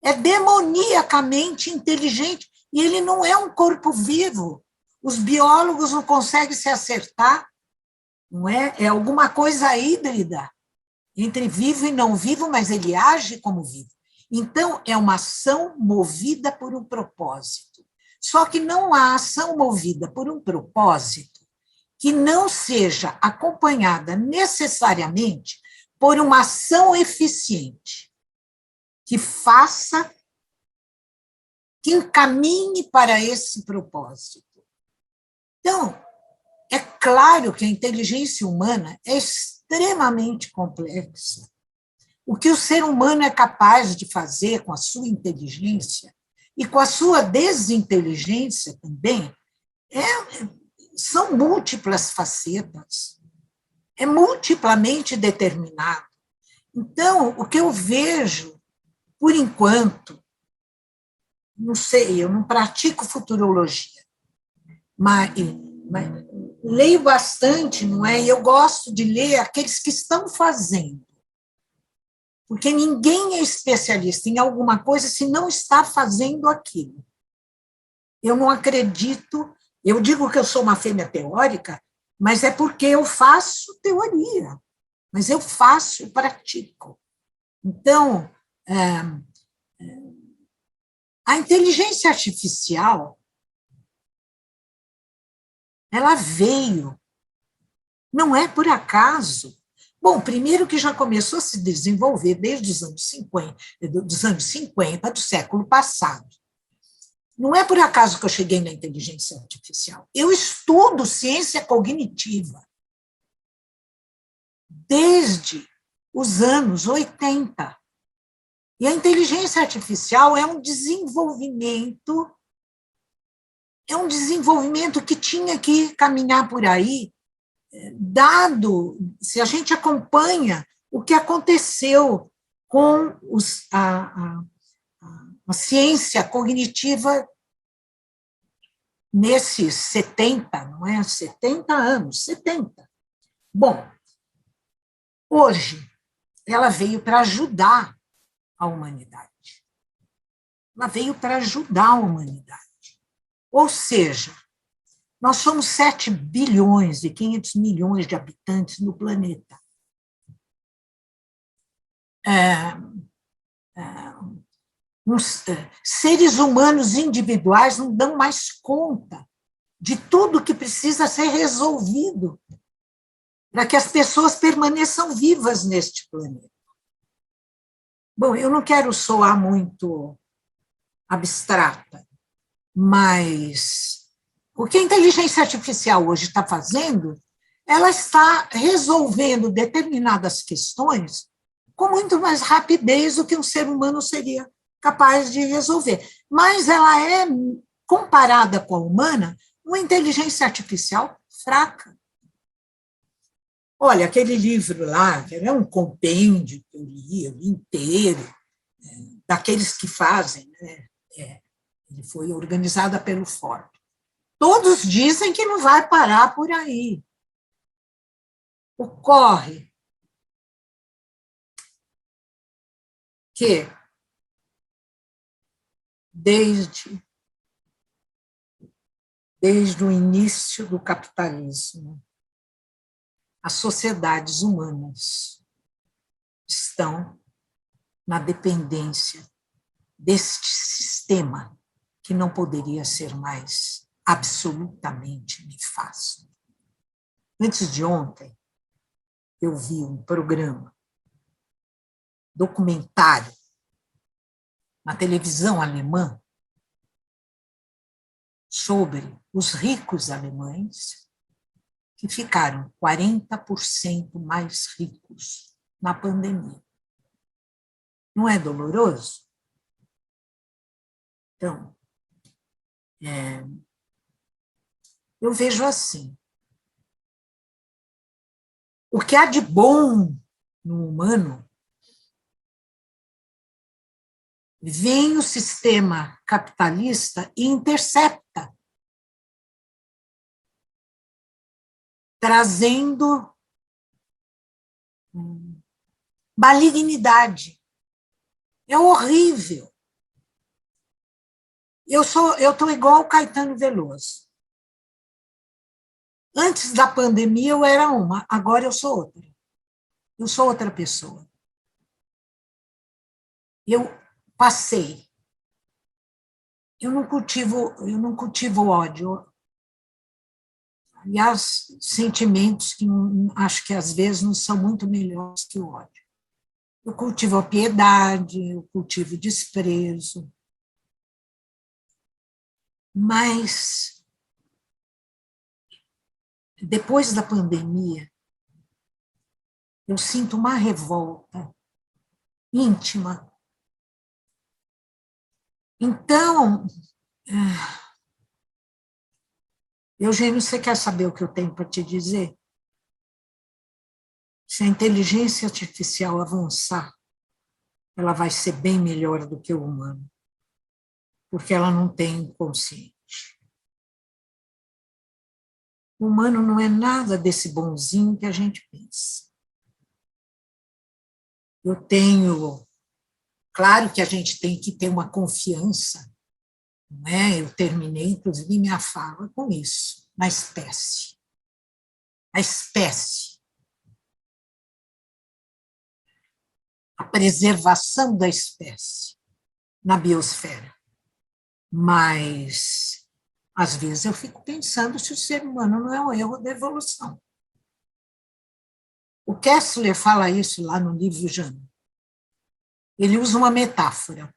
É demoniacamente inteligente e ele não é um corpo vivo. Os biólogos não conseguem se acertar, não é? É alguma coisa híbrida entre vivo e não vivo, mas ele age como vivo. Então, é uma ação movida por um propósito. Só que não há ação movida por um propósito que não seja acompanhada necessariamente por uma ação eficiente, que faça, que encaminhe para esse propósito. Então, é claro que a inteligência humana é extremamente complexa. O que o ser humano é capaz de fazer com a sua inteligência e com a sua desinteligência também são múltiplas facetas, é multiplamente determinado. Então, o que eu vejo, por enquanto, não sei, eu não pratico futurologia, mas leio bastante, não é? E eu gosto de ler aqueles que estão fazendo. Porque ninguém é especialista em alguma coisa se não está fazendo aquilo. Eu não acredito, eu digo que eu sou uma fêmea teórica, mas é porque eu faço teoria, mas eu faço e pratico. Então, a inteligência artificial, ela veio, não é por acaso. Bom, primeiro que já começou a se desenvolver desde os anos 50 do século passado. Não é por acaso que eu cheguei na inteligência artificial. Eu estudo ciência cognitiva desde os anos 80. E a inteligência artificial é um desenvolvimento que tinha que caminhar por aí, dado, se a gente acompanha o que aconteceu com a ciência cognitiva nesses 70, não é? 70 anos, 70. Bom, hoje, ela veio para ajudar a humanidade. Ela veio para ajudar a humanidade. Ou seja, nós somos 7 bilhões e 500 milhões de habitantes no planeta. Seres humanos individuais não dão mais conta de tudo que precisa ser resolvido para que as pessoas permaneçam vivas neste planeta. Bom, eu não quero soar muito abstrata, mas o que a inteligência artificial hoje está fazendo, ela está resolvendo determinadas questões com muito mais rapidez do que um ser humano seria capaz de resolver. Mas ela é, comparada com a humana, uma inteligência artificial fraca. Olha, aquele livro lá, que é um compêndio que eu li inteiro, daqueles que fazem, né? Ele foi organizada pelo Ford. Todos dizem que não vai parar por aí. Ocorre que, desde o início do capitalismo, as sociedades humanas estão na dependência deste sistema que não poderia ser mais absolutamente nefasto. Antes de ontem, eu vi um programa, documentário, na televisão alemã, sobre os ricos alemães que ficaram 40% mais ricos na pandemia. Não é doloroso? Então, eu vejo assim, o que há de bom no humano, vem o sistema capitalista e intercepta, trazendo malignidade. É horrível. Eu estou igual o Caetano Veloso. Antes da pandemia eu era uma, agora eu sou outra. Eu sou outra pessoa. Eu passei. Eu não cultivo ódio. Aliás, sentimentos que acho que às vezes não são muito melhores que o ódio. Eu cultivo a piedade, eu cultivo o desprezo. Mas, depois da pandemia, eu sinto uma revolta íntima. Então, Eugênio, você quer saber o que eu tenho para te dizer? Se a inteligência artificial avançar, ela vai ser bem melhor do que o humano, porque ela não tem consciência. O humano não é nada desse bonzinho que a gente pensa. Eu tenho... Claro que a gente tem que ter uma confiança, não é? Eu terminei, inclusive, minha fala com isso, na espécie. A espécie. A preservação da espécie na biosfera. Mas, às vezes, eu fico pensando se o ser humano não é um erro da evolução. O Kessler fala isso lá no livro Jana. Ele usa uma metáfora.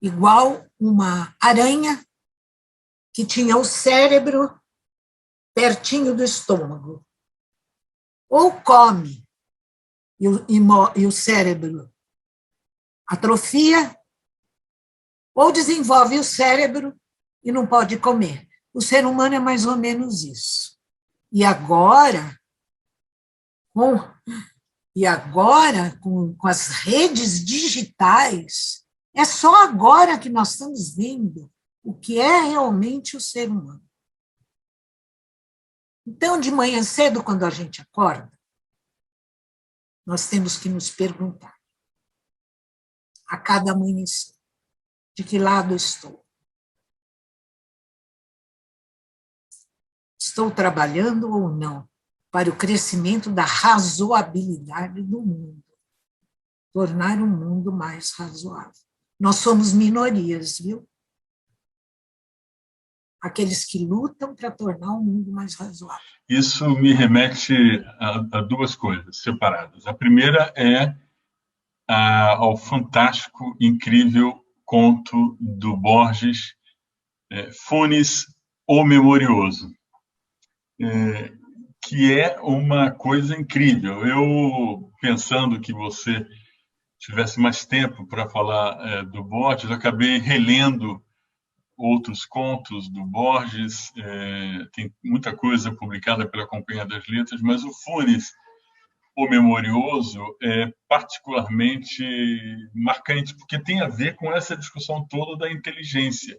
Igual uma aranha que tinha o cérebro pertinho do estômago. Ou come e o cérebro atrofia, ou desenvolve o cérebro e não pode comer. O ser humano é mais ou menos isso. E agora, com as redes digitais, é só agora que nós estamos vendo o que é realmente o ser humano. Então, de manhã cedo, quando a gente acorda, nós temos que nos perguntar, a cada amanhecer, de que lado estou? Estou trabalhando ou não para o crescimento da razoabilidade do mundo, tornar o mundo mais razoável. Nós somos minorias, viu? Aqueles que lutam para tornar o mundo mais razoável. Isso me remete a duas coisas separadas. A primeira é ao fantástico, incrível conto do Borges, Funes, o Memorioso, que é uma coisa incrível. Eu, pensando que você tivesse mais tempo para falar do Borges, acabei relendo outros contos do Borges, tem muita coisa publicada pela Companhia das Letras, mas o Funes, o Memorioso, é particularmente marcante, porque tem a ver com essa discussão toda da inteligência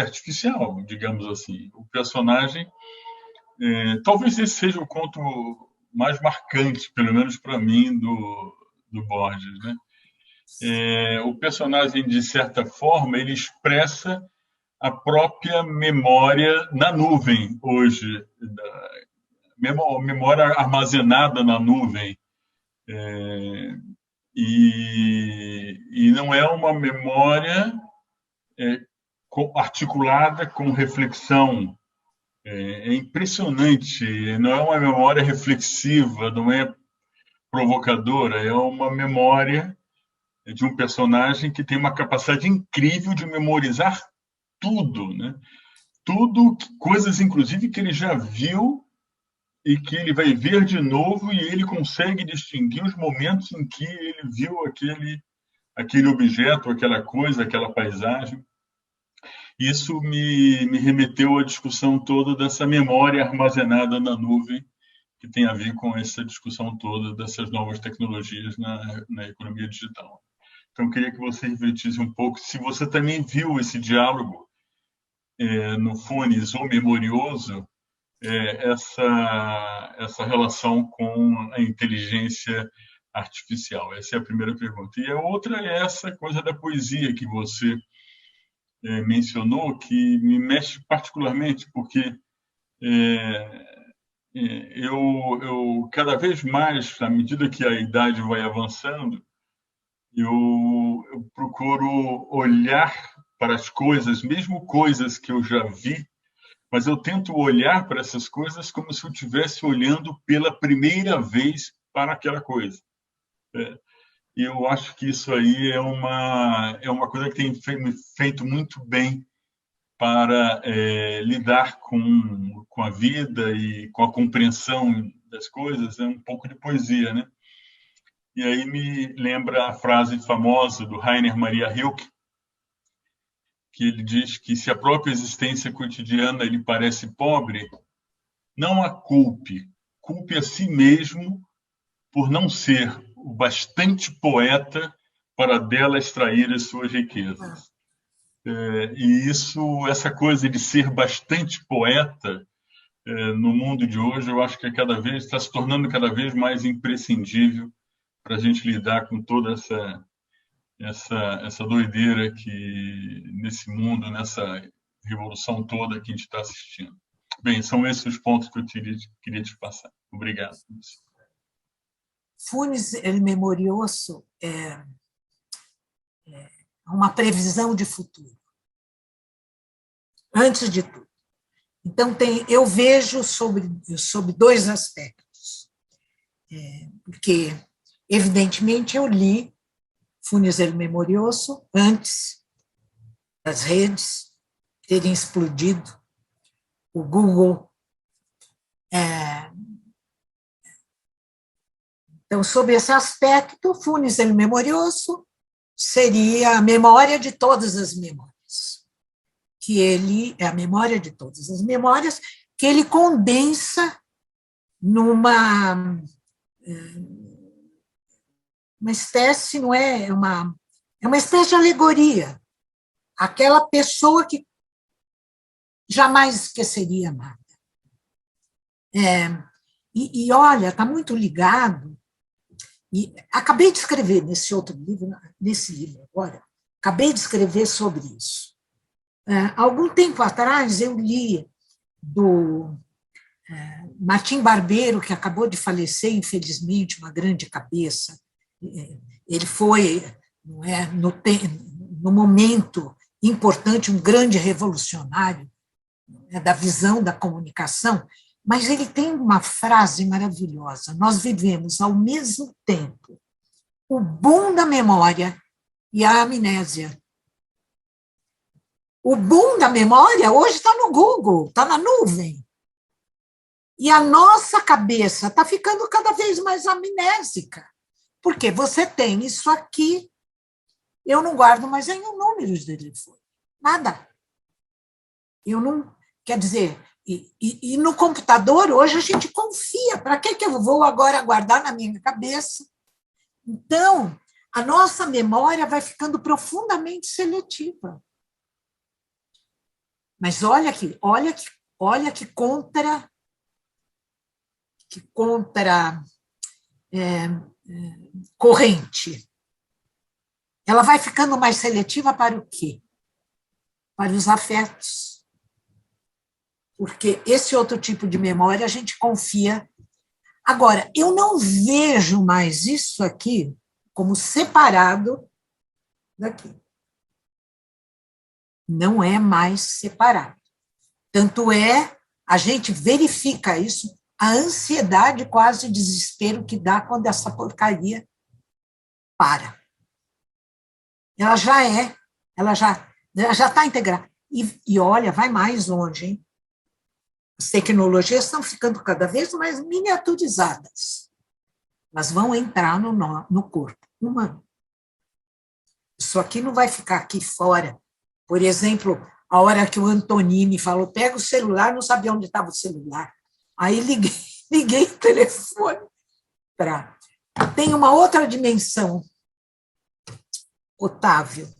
artificial, digamos assim. O personagem, talvez esse seja o conto mais marcante, pelo menos para mim, do Borges, né? O personagem, de certa forma, ele expressa a própria memória na nuvem hoje, memória armazenada na nuvem. E não é uma memória articulada com reflexão. É impressionante, não é uma memória reflexiva, não é provocadora, é uma memória de um personagem que tem uma capacidade incrível de memorizar tudo, né? Tudo, coisas inclusive que ele já viu e que ele vai ver de novo, e ele consegue distinguir os momentos em que ele viu aquele objeto, aquela coisa, aquela paisagem. Isso me remeteu à discussão toda dessa memória armazenada na nuvem, que tem a ver com essa discussão toda dessas novas tecnologias na economia digital. Então, eu queria que você refletisse um pouco, se você também viu esse diálogo no Funes, o Memorioso, essa relação com a inteligência artificial. Essa é a primeira pergunta. E a outra é essa coisa da poesia que você mencionou, que me mexe particularmente, porque eu cada vez mais, à medida que a idade vai avançando, eu procuro olhar para as coisas, mesmo coisas que eu já vi, mas eu tento olhar para essas coisas como se eu estivesse olhando pela primeira vez para aquela coisa. E eu acho que isso aí é uma coisa que tem me feito muito bem para lidar com a vida e com a compreensão das coisas, um pouco de poesia, né? E aí me lembra a frase famosa do Rainer Maria Rilke, que ele diz que se a própria existência cotidiana lhe parece pobre, não a culpe, culpe a si mesmo por não ser o bastante poeta para dela extrair as suas riquezas. E essa coisa de ser bastante poeta no mundo de hoje, eu acho que está se tornando cada vez mais imprescindível para a gente lidar com toda essa doideira que nesse mundo, nessa revolução toda que a gente está assistindo. Bem, são esses os pontos que eu queria te passar. Obrigado. Funes El Memorioso é uma previsão de futuro, antes de tudo. Então, eu vejo sobre dois aspectos. Porque, evidentemente, eu li Funes El Memorioso antes das redes terem explodido, o Google. Então, sob esse aspecto, Funes El Memorioso seria a memória de todas as memórias. Que ele é a memória de todas as memórias, que ele condensa numa uma espécie, não é uma espécie de alegoria. Aquela pessoa que jamais esqueceria nada. E olha, está muito ligado. E acabei de escrever nesse livro agora, acabei de escrever sobre isso. Algum tempo atrás, eu li do Martim Barbeiro, que acabou de falecer, infelizmente, uma grande cabeça. Ele foi, não é, no momento importante, um grande revolucionário da visão da comunicação, mas ele tem uma frase maravilhosa: nós vivemos, ao mesmo tempo, o boom da memória e a amnésia. O boom da memória hoje está no Google, está na nuvem. E a nossa cabeça está ficando cada vez mais amnésica. Porque você tem isso aqui, eu não guardo mais nenhum número de telefone. Nada. Eu não. Quer dizer, e no computador, hoje a gente confia. Para que eu vou agora guardar na minha cabeça? Então, a nossa memória vai ficando profundamente seletiva. Mas olha que corrente. Ela vai ficando mais seletiva para o quê? Para os afetos. Porque esse outro tipo de memória a gente confia. Agora, eu não vejo mais isso aqui como separado daqui. Não é mais separado. Tanto é, a gente verifica isso, a ansiedade, quase o desespero que dá quando essa porcaria para. Ela já está integrada. E olha, vai mais longe, hein? As tecnologias estão ficando cada vez mais miniaturizadas. Elas vão entrar no corpo humano. Isso aqui não vai ficar aqui fora. Por exemplo, a hora que o Antonini falou, pega o celular, não sabia onde estava o celular. Aí liguei o telefone para... Tem uma outra dimensão, Otávio.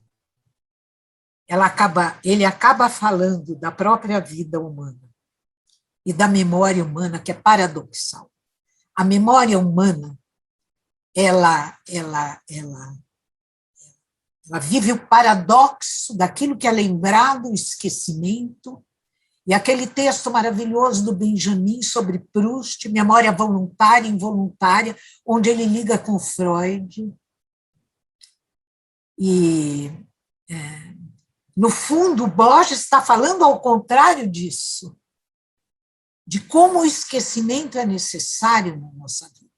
Ele acaba falando da própria vida humana e da memória humana, que é paradoxal. A memória humana, ela vive o paradoxo daquilo que é lembrado, o esquecimento, e aquele texto maravilhoso do Benjamin sobre Proust, Memória Voluntária e Involuntária, onde ele liga com Freud. E, no fundo, Borges está falando ao contrário disso, de como o esquecimento é necessário na nossa vida.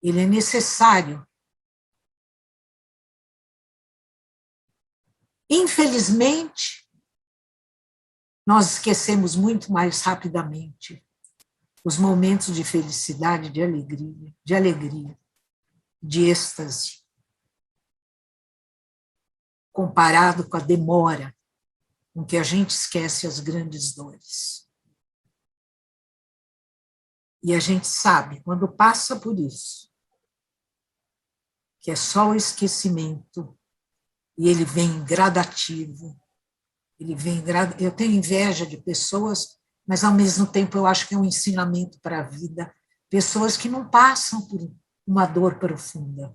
Ele é necessário. Infelizmente, nós esquecemos muito mais rapidamente os momentos de felicidade, de alegria, de êxtase, comparado com a demora com que a gente esquece as grandes dores. E a gente sabe, quando passa por isso, que é só o esquecimento e ele vem gradativo. Eu tenho inveja de pessoas, mas, ao mesmo tempo, eu acho que é um ensinamento para a vida. Pessoas que não passam por uma dor profunda.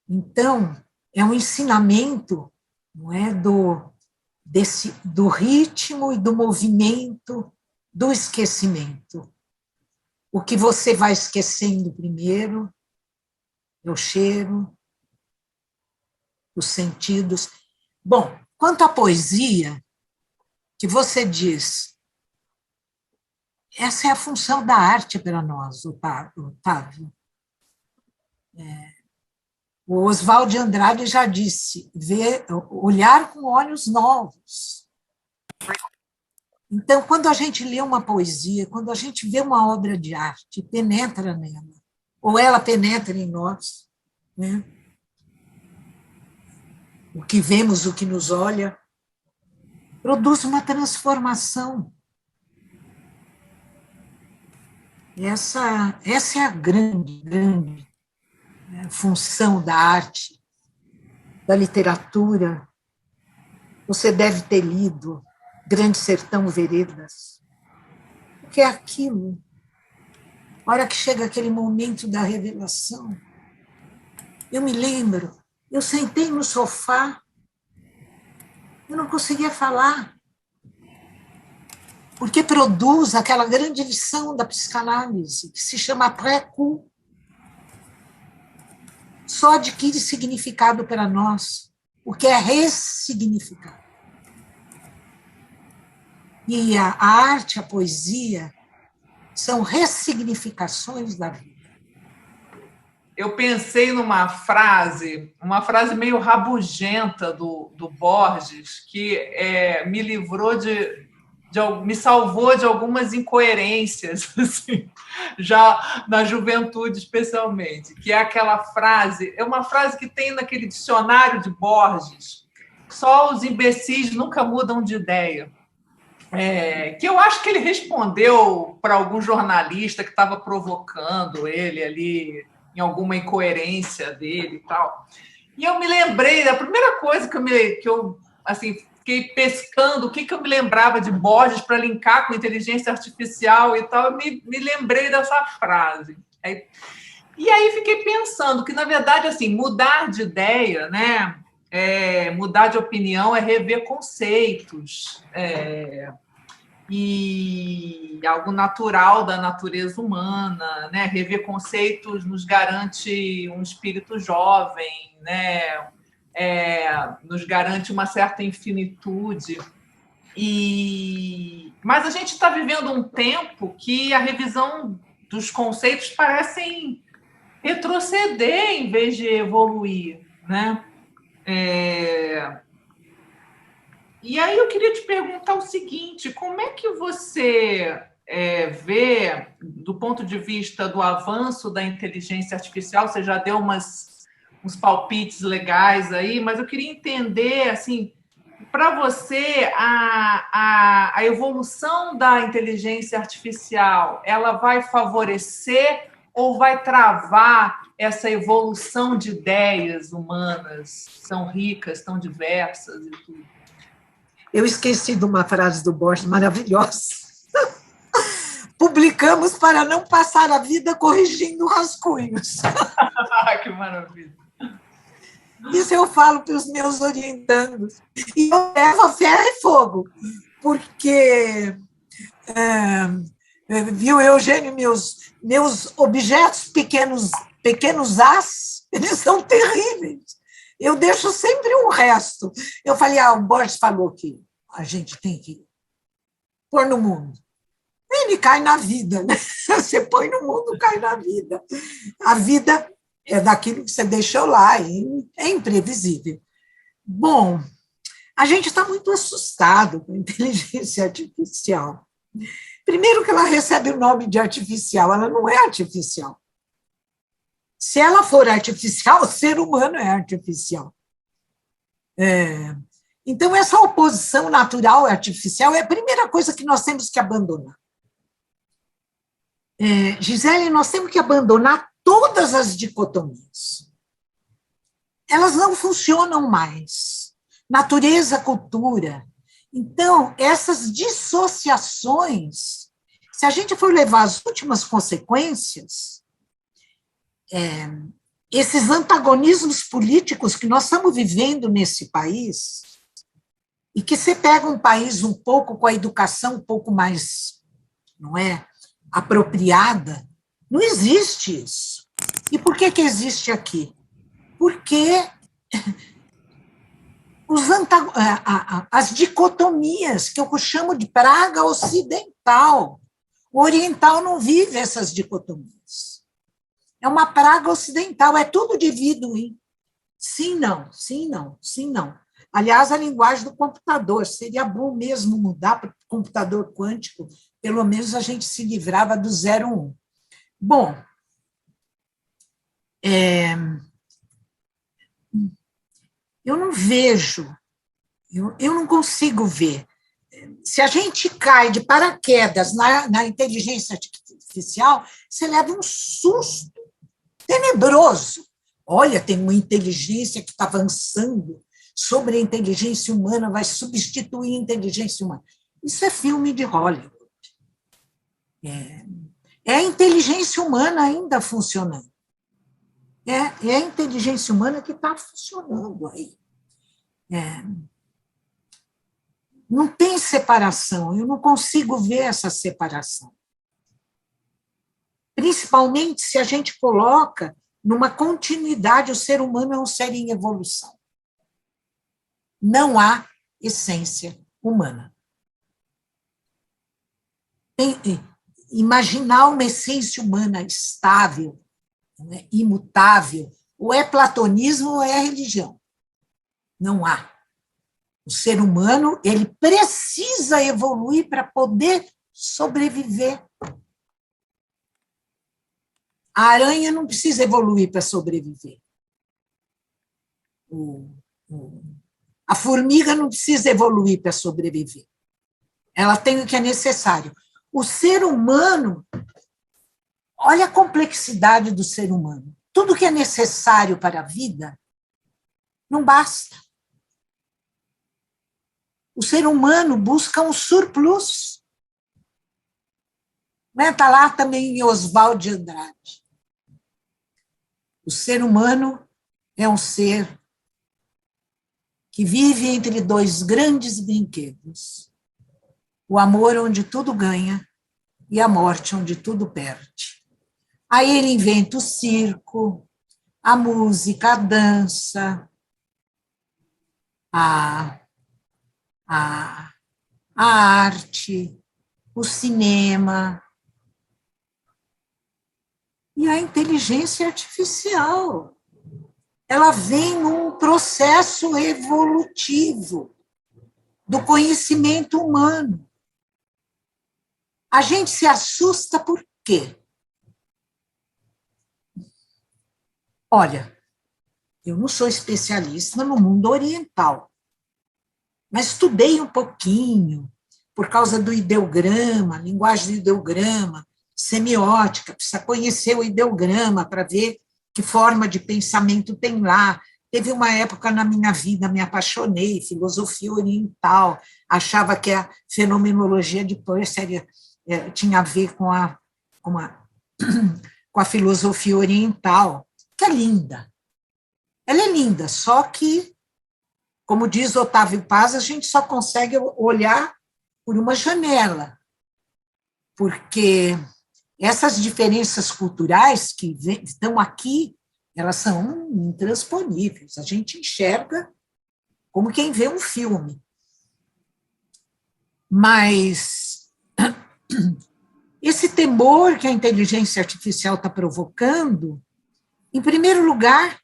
Então, é um ensinamento, não é, do ritmo e do movimento do esquecimento. O que você vai esquecendo primeiro é o cheiro, os sentidos. Bom, quanto à poesia, que você diz, essa é a função da arte para nós, Otávio. O Oswald de Andrade já disse, olhar com olhos novos. Então, quando a gente lê uma poesia, quando a gente vê uma obra de arte, penetra nela, ou ela penetra em nós, né? O que vemos, o que nos olha, produz uma transformação. Essa é a grande função da arte, da literatura. Você deve ter lido Grande Sertão Veredas. O que é aquilo? A hora que chega aquele momento da revelação, eu me lembro, eu sentei no sofá, eu não conseguia falar, porque produz aquela grande lição da psicanálise, que se chama pré-coup. Só adquire significado para nós, o que é ressignificado. E a arte, a poesia, são ressignificações da vida. Eu pensei numa frase, meio rabugenta do Borges, que me livrou me salvou de algumas incoerências, assim, já na juventude especialmente, que é aquela frase, é uma frase que tem naquele dicionário de Borges, só os imbecis nunca mudam de ideia. Que eu acho que ele respondeu para algum jornalista que estava provocando ele ali em alguma incoerência dele e tal. E eu me lembrei da primeira coisa que eu assim, fiquei pescando o que eu me lembrava de Borges para linkar com inteligência artificial e tal, eu me lembrei dessa frase. E aí fiquei pensando que, na verdade, assim, mudar de ideia, né? Mudar de opinião é rever conceitos, e algo natural da natureza humana, né? Rever conceitos nos garante um espírito jovem, né? Nos garante uma certa infinitude. Mas a gente está vivendo um tempo que a revisão dos conceitos parecem retroceder em vez de evoluir, né? E aí eu queria te perguntar o seguinte, como é que você vê, do ponto de vista do avanço da inteligência artificial, você já deu uns palpites legais aí, mas eu queria entender, assim, para você, a evolução da inteligência artificial, ela vai favorecer ou vai travar essa evolução de ideias humanas tão ricas, tão diversas e tudo? Eu esqueci de uma frase do Borges maravilhosa. Publicamos para não passar a vida corrigindo rascunhos. Que maravilha! Isso eu falo para os meus orientandos. E eu levo a ferro e fogo, porque, viu, Eugênio, meus objetos pequenos as, eles são terríveis. Eu deixo sempre um resto. Eu falei, o Borges falou que a gente tem que pôr no mundo. Ele cai na vida, né? Você põe no mundo, cai na vida. A vida é daquilo que você deixou lá, e é imprevisível. Bom, a gente está muito assustado com a inteligência artificial. Primeiro que ela recebe o nome de artificial, ela não é artificial. Se ela for artificial, o ser humano é artificial. Então, essa oposição natural e artificial é a primeira coisa que nós temos que abandonar. Gisele, nós temos que abandonar todas as dicotomias. elas não funcionam mais. Natureza, cultura. Então, essas dissociações, se a gente for levar as últimas consequências, esses antagonismos políticos que nós estamos vivendo nesse país, e que você pega um país um pouco com a educação um pouco mais, não é, apropriada, não existe isso. E por que existe aqui? Porque as dicotomias, que eu chamo de praga ocidental. O oriental não vive essas dicotomias. É uma praga ocidental, é tudo dividido em sim, não, sim, não, sim, não. Aliás, a linguagem do computador, seria bom mesmo mudar para o computador quântico, pelo menos a gente se livrava do 0, 1. Bom, eu não vejo, eu não consigo ver. Se a gente cai de paraquedas na inteligência artificial, você leva um susto tenebroso. Olha, tem uma inteligência que está avançando sobre a inteligência humana, vai substituir a inteligência humana. Isso é filme de Hollywood. É a inteligência humana ainda funcionando. É a inteligência humana que está funcionando aí. Não tem separação, eu não consigo ver essa separação. Principalmente se a gente coloca numa continuidade, o ser humano é um ser em evolução. Não há essência humana. Imaginar uma essência humana estável, imutável, ou é platonismo ou é religião. Não há. O ser humano, ele precisa evoluir para poder sobreviver. A aranha não precisa evoluir para sobreviver. A formiga não precisa evoluir para sobreviver. Ela tem o que é necessário. O ser humano, olha a complexidade do ser humano. Tudo que é necessário para a vida não basta. O ser humano busca um surplus. Está lá também em Oswald de Andrade. O ser humano é um ser que vive entre dois grandes brinquedos. O amor onde tudo ganha e a morte onde tudo perde. Aí ele inventa o circo, a música, a dança, a arte, o cinema e a inteligência artificial. Ela vem num processo evolutivo do conhecimento humano. A gente se assusta por quê? Olha, eu não sou especialista no mundo oriental, mas estudei um pouquinho, por causa do ideograma, linguagem do ideograma, semiótica, precisa conhecer o ideograma para ver que forma de pensamento tem lá. Teve uma época na minha vida, me apaixonei, filosofia oriental, achava que a fenomenologia de Peirce tinha a ver com a filosofia oriental, que é linda. Ela é linda, só que, como diz Otávio Paz, a gente só consegue olhar por uma janela, porque essas diferenças culturais que estão aqui, elas são intransponíveis. A gente enxerga como quem vê um filme. Mas esse temor que a inteligência artificial está provocando, em primeiro lugar,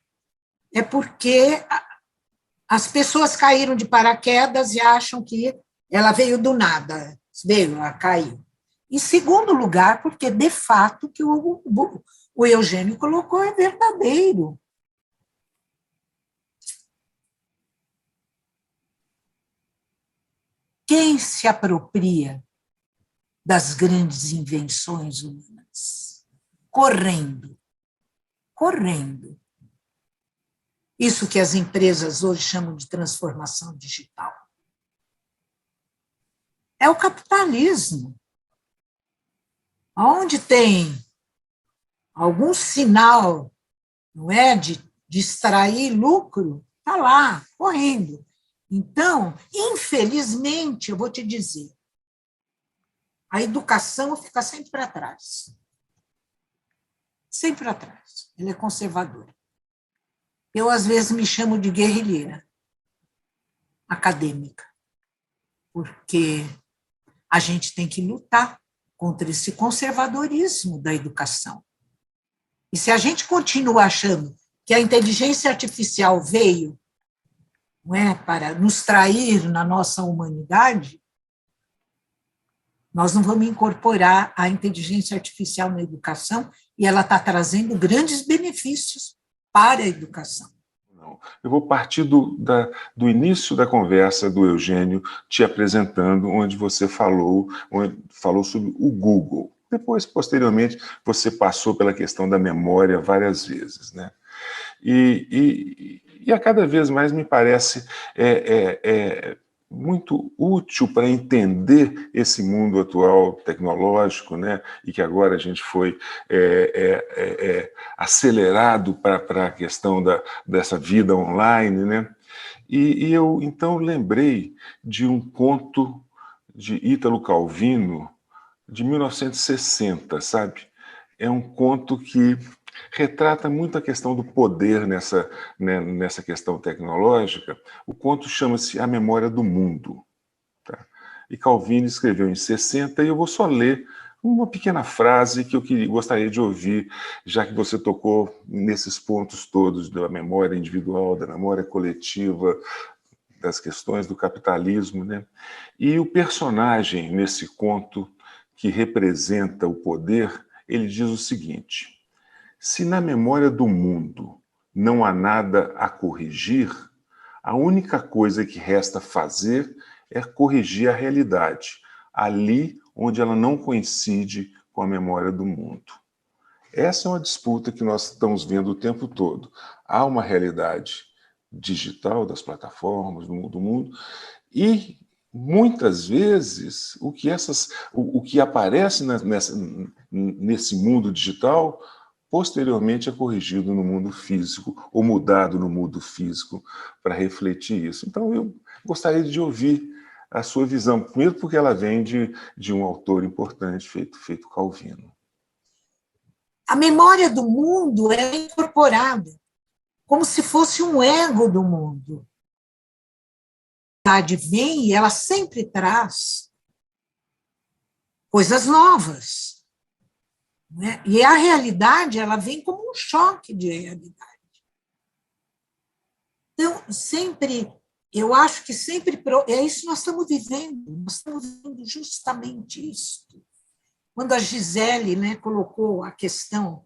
é porque as pessoas caíram de paraquedas e acham que ela veio do nada, ela caiu. Em segundo lugar, porque, de fato, que o Eugênio colocou é verdadeiro. Quem se apropria das grandes invenções humanas? Correndo. Isso que as empresas hoje chamam de transformação digital. É o capitalismo. Onde tem algum sinal, não é, de extrair lucro, está lá, correndo. Então, infelizmente, eu vou te dizer, a educação fica sempre para trás. Sempre atrás. Ela é conservadora. Eu, às vezes, me chamo de guerrilheira acadêmica, porque a gente tem que lutar contra esse conservadorismo da educação. E se a gente continua achando que a inteligência artificial veio, não é, para nos trair na nossa humanidade, nós não vamos incorporar a inteligência artificial na educação e ela está trazendo grandes benefícios para a educação. Eu vou partir do início da conversa do Eugênio te apresentando, onde você falou sobre o Google. Depois, posteriormente, você passou pela questão da memória várias vezes, né? E a cada vez mais me parece muito útil para entender esse mundo atual tecnológico, né? E que agora a gente foi acelerado para a questão dessa vida online, né? E eu, então, lembrei de um conto de Ítalo Calvino, de 1960, sabe? É um conto que retrata muito a questão do poder nessa questão tecnológica. O conto chama-se A Memória do Mundo. Tá? E Calvino escreveu em 60, e eu vou só ler uma pequena frase que eu gostaria de ouvir, já que você tocou nesses pontos todos da memória individual, da memória coletiva, das questões do capitalismo, né? E o personagem nesse conto que representa o poder, ele diz o seguinte: se na memória do mundo não há nada a corrigir, a única coisa que resta fazer é corrigir a realidade, ali onde ela não coincide com a memória do mundo. Essa é uma disputa que nós estamos vendo o tempo todo. Há uma realidade digital das plataformas, do mundo, e muitas vezes o que aparece nesse mundo digital posteriormente é corrigido no mundo físico ou mudado no mundo físico para refletir isso. Então eu gostaria de ouvir a sua visão, primeiro porque ela vem de um autor importante feito Calvino. A memória do mundo é incorporada como se fosse um ego do mundo. A verdade vem e ela sempre traz coisas novas. Né? E a realidade, ela vem como um choque de realidade. Então, sempre, eu acho que sempre, é isso que nós estamos vivendo justamente isso. Quando a Gisele, né, colocou a questão,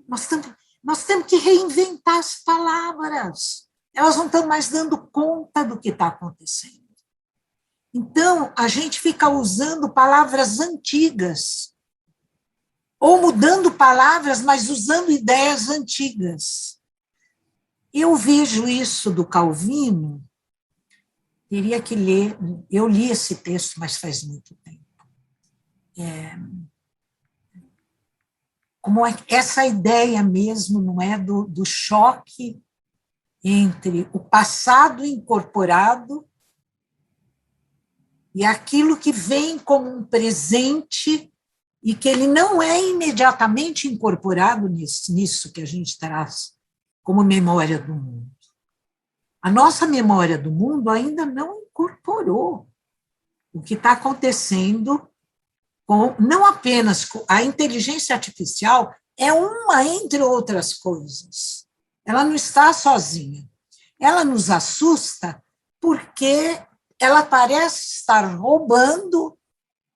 nós temos que reinventar as palavras. Elas não estão mais dando conta do que está acontecendo. Então, a gente fica usando palavras antigas, ou mudando palavras, mas usando ideias antigas. Eu vejo isso do Calvino, teria que ler, eu li esse texto, mas faz muito tempo. Como essa ideia mesmo, não é, do choque entre o passado incorporado e aquilo que vem como um presente e que ele não é imediatamente incorporado nisso que a gente traz como memória do mundo. A nossa memória do mundo ainda não incorporou o que está acontecendo não apenas com a inteligência artificial, é uma entre outras coisas. Ela não está sozinha. Ela nos assusta porque ela parece estar roubando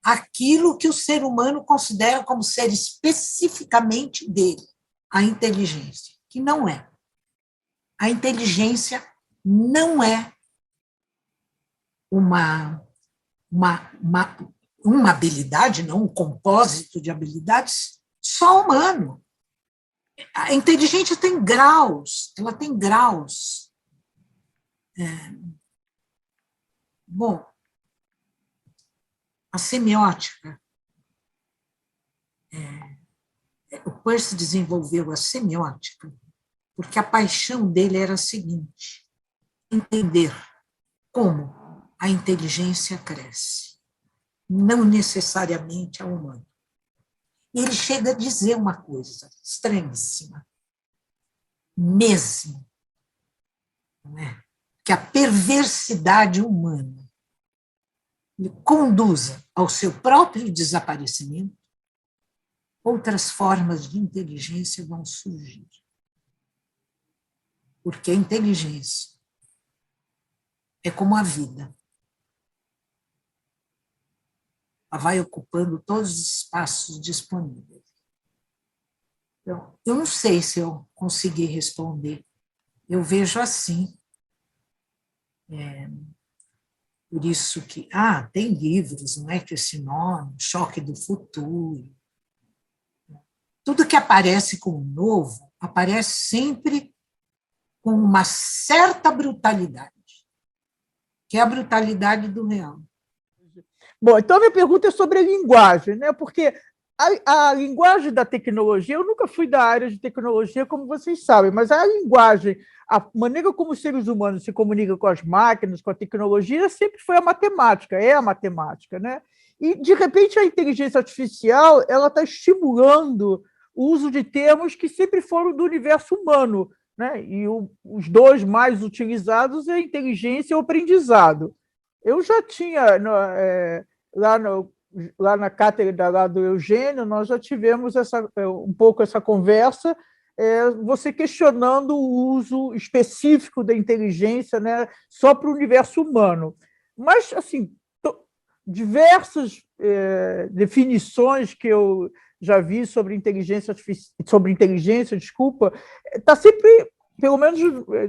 aquilo que o ser humano considera como ser especificamente dele, a inteligência, que não é. A inteligência não é uma habilidade, não um compósito de habilidades só humano. A inteligência tem graus, ela tem graus. Bom, a semiótica, o Peirce desenvolveu a semiótica porque a paixão dele era a seguinte: entender como a inteligência cresce, não necessariamente a humana. E ele chega a dizer uma coisa estranhíssima, mesmo, não é? Que a perversidade humana lhe conduza ao seu próprio desaparecimento, outras formas de inteligência vão surgir. Porque a inteligência é como a vida. Ela vai ocupando todos os espaços disponíveis. Então, eu não sei se eu consegui responder. Eu vejo assim. Por isso que, tem livros, não é, que esse nome, Choque do Futuro. Tudo que aparece como novo, aparece sempre com uma certa brutalidade, que é a brutalidade do real. Bom, então a minha pergunta é sobre a linguagem, né? Porque a linguagem da tecnologia, eu nunca fui da área de tecnologia, como vocês sabem, mas a linguagem, a maneira como os seres humanos se comunicam com as máquinas, com a tecnologia, sempre foi a matemática, é a matemática, né? E, de repente, a inteligência artificial ela está estimulando o uso de termos que sempre foram do universo humano, né? E os dois mais utilizados é a inteligência e o aprendizado. Eu já tinha, lá na cátedra lá do Eugênio, nós já tivemos um pouco essa conversa, você questionando o uso específico da inteligência, né, só para o universo humano. Mas, assim, diversas definições que eu já vi sobre inteligência, está sempre, pelo menos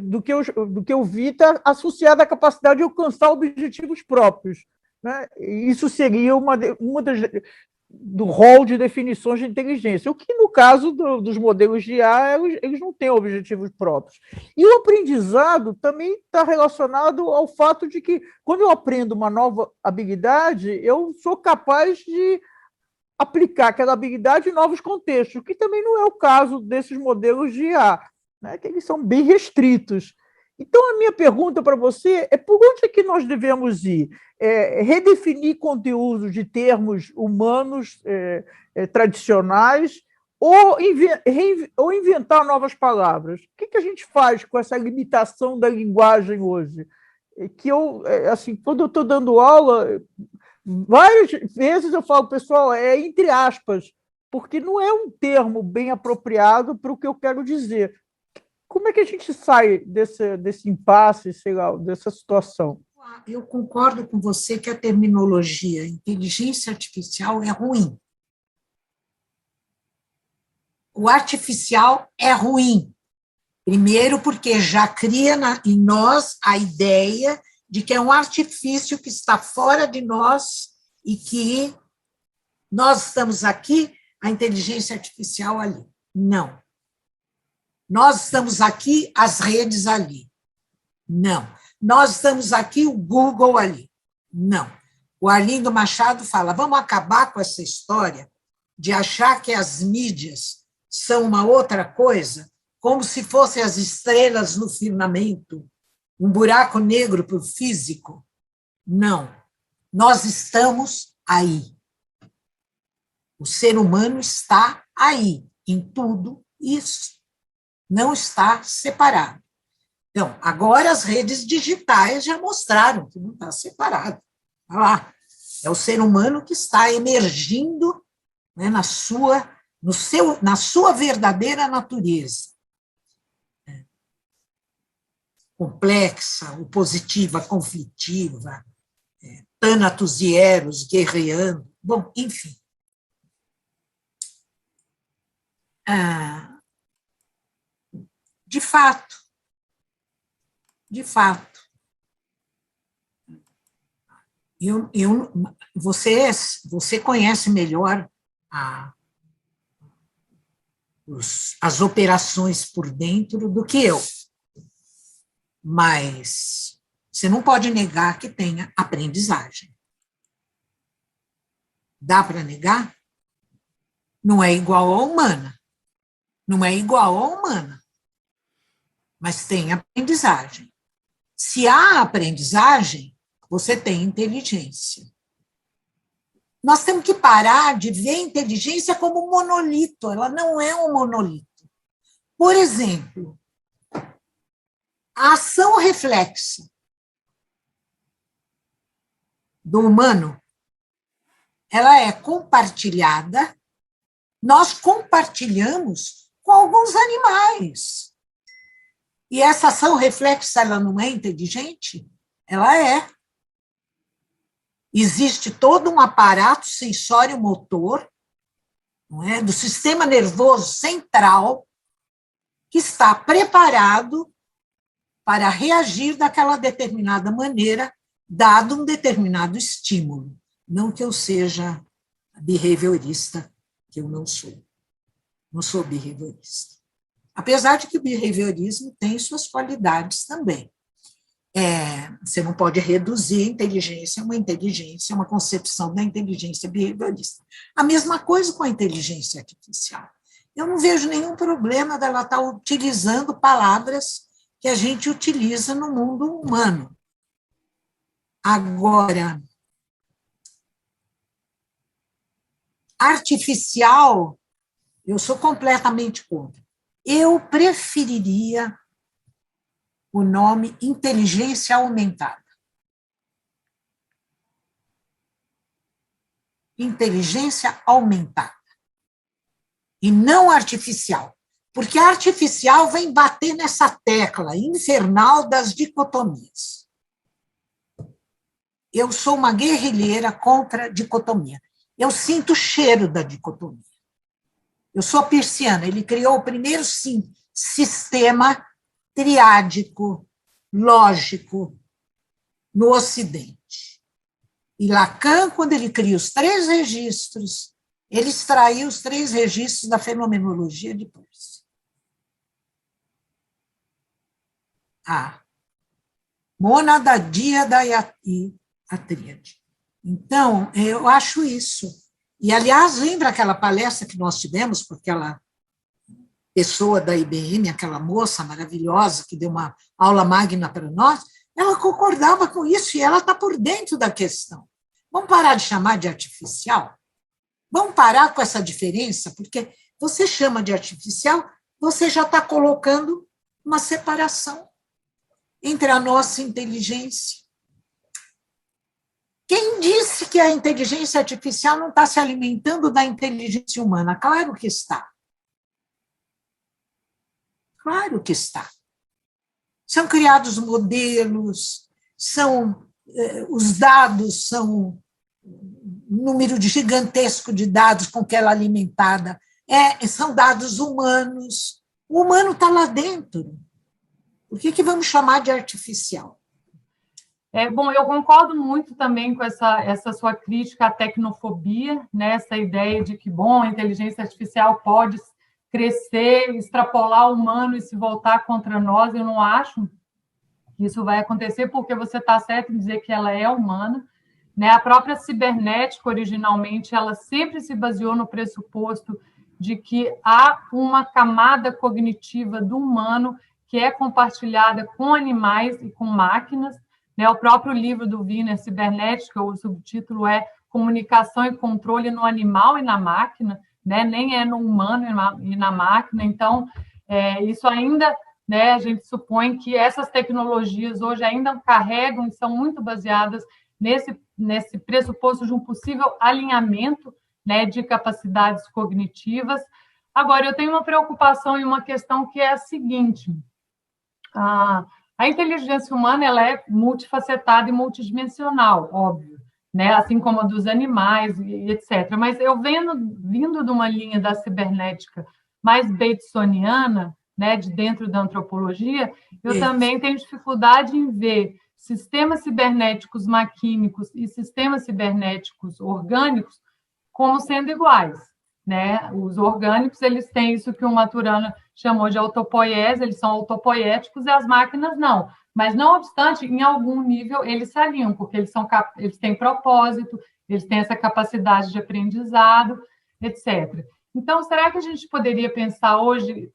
do que eu vi, está associada à capacidade de alcançar objetivos próprios, né? Isso seria uma do rol de definições de inteligência, o que, no caso dos modelos de IA, eles não têm objetivos próprios. E o aprendizado também está relacionado ao fato de que, quando eu aprendo uma nova habilidade, eu sou capaz de aplicar aquela habilidade em novos contextos, que também não é o caso desses modelos de IA, né, que eles são bem restritos. Então, a minha pergunta para você é por onde é que nós devemos ir? Redefinir conteúdos de termos humanos tradicionais ou inventar novas palavras? O que a gente faz com essa limitação da linguagem hoje? Que assim, quando eu estou dando aula, várias vezes eu falo, pessoal, entre aspas, porque não é um termo bem apropriado para o que eu quero dizer. Como é que a gente sai desse impasse, sei lá, dessa situação? Eu concordo com você que a terminologia inteligência artificial é ruim. O artificial é ruim. Primeiro, porque já cria em nós a ideia de que é um artifício que está fora de nós e que nós estamos aqui, a inteligência artificial ali. Não. Nós estamos aqui, as redes ali. Não. Nós estamos aqui, o Google ali. Não. O Arlindo Machado fala, vamos acabar com essa história de achar que as mídias são uma outra coisa, como se fossem as estrelas no firmamento, um buraco negro para o físico. Não. Nós estamos aí. O ser humano está aí, em tudo isso. Não está separado. Então, agora as redes digitais já mostraram que não está separado. Olha lá, é o ser humano que está emergindo, né, na sua verdadeira natureza. Complexa, opositiva, conflitiva, Thanatos e Eros guerreando. Bom, enfim. De fato, você conhece melhor as operações por dentro do que eu. Mas você não pode negar que tenha aprendizagem. Dá para negar? Não é igual à humana. Não é igual à humana. Mas tem aprendizagem. Se há aprendizagem, você tem inteligência. Nós temos que parar de ver a inteligência como um monolito. Ela não é um monolito. Por exemplo, a ação reflexa do humano, ela é compartilhada, nós compartilhamos com alguns animais. E essa ação reflexa, ela não é inteligente? Ela é. Existe todo um aparato sensório-motor, não é, do sistema nervoso central, que está preparado para reagir daquela determinada maneira, dado um determinado estímulo. Não que eu seja behaviorista, que eu não sou. Não sou behaviorista. Apesar de que o behaviorismo tem suas qualidades também. Você não pode reduzir a inteligência, uma concepção da inteligência behaviorista. A mesma coisa com a inteligência artificial. Eu não vejo nenhum problema dela estar utilizando palavras que a gente utiliza no mundo humano. Agora, artificial, eu sou completamente contra. Eu preferiria o nome inteligência aumentada. Inteligência aumentada. E não artificial. Porque a artificial vem bater nessa tecla infernal das dicotomias. Eu sou uma guerrilheira contra a dicotomia. Eu sinto o cheiro da dicotomia. Eu sou Peirciano, ele criou o primeiro sistema triádico, lógico, no Ocidente. E Lacan, quando ele cria os 3 registros, ele extraiu os 3 registros da fenomenologia de Peirce. A mônada, díada e a tríade. Então, eu acho isso. E, aliás, lembra aquela palestra que nós tivemos, porque aquela pessoa da IBM, aquela moça maravilhosa que deu uma aula magna para nós, ela concordava com isso e ela está por dentro da questão. Vamos parar de chamar de artificial? Vamos parar com essa diferença, porque você chama de artificial, você já está colocando uma separação entre a nossa inteligência. Quem disse que a inteligência artificial não está se alimentando da inteligência humana? Claro que está. Claro que está. São criados modelos, os dados são um número gigantesco de dados com que ela é alimentada. São dados humanos. O humano está lá dentro. Por que vamos chamar de artificial? Bom, eu concordo muito também com essa sua crítica à tecnofobia, né? Essa ideia de que, a inteligência artificial pode crescer, extrapolar o humano e se voltar contra nós. Eu não acho que isso vai acontecer, porque você está certo em dizer que ela é humana, né? A própria cibernética, originalmente, ela sempre se baseou no pressuposto de que há uma camada cognitiva do humano que é compartilhada com animais e com máquinas, né? O próprio livro do Wiener, Cibernética, o subtítulo é Comunicação e Controle no Animal e na Máquina, né? Nem é no humano e na máquina. Então, isso ainda, né, a gente supõe que essas tecnologias hoje ainda carregam e são muito baseadas nesse pressuposto de um possível alinhamento, né, de capacidades cognitivas. Agora, eu tenho uma preocupação e uma questão que é a seguinte: a inteligência humana ela é multifacetada e multidimensional, óbvio, né? Assim como a dos animais e etc. Mas eu vindo de uma linha da cibernética mais batesoniana, né, de dentro da antropologia, eu também tenho dificuldade em ver sistemas cibernéticos maquímicos e sistemas cibernéticos orgânicos como sendo iguais. né? Os orgânicos, eles têm isso que o Maturana chamou de autopoiese, eles são autopoéticos, e as máquinas não. Mas, não obstante, em algum nível, eles se alinham, porque eles têm propósito, eles têm essa capacidade de aprendizado, etc. Então, será que a gente poderia pensar hoje,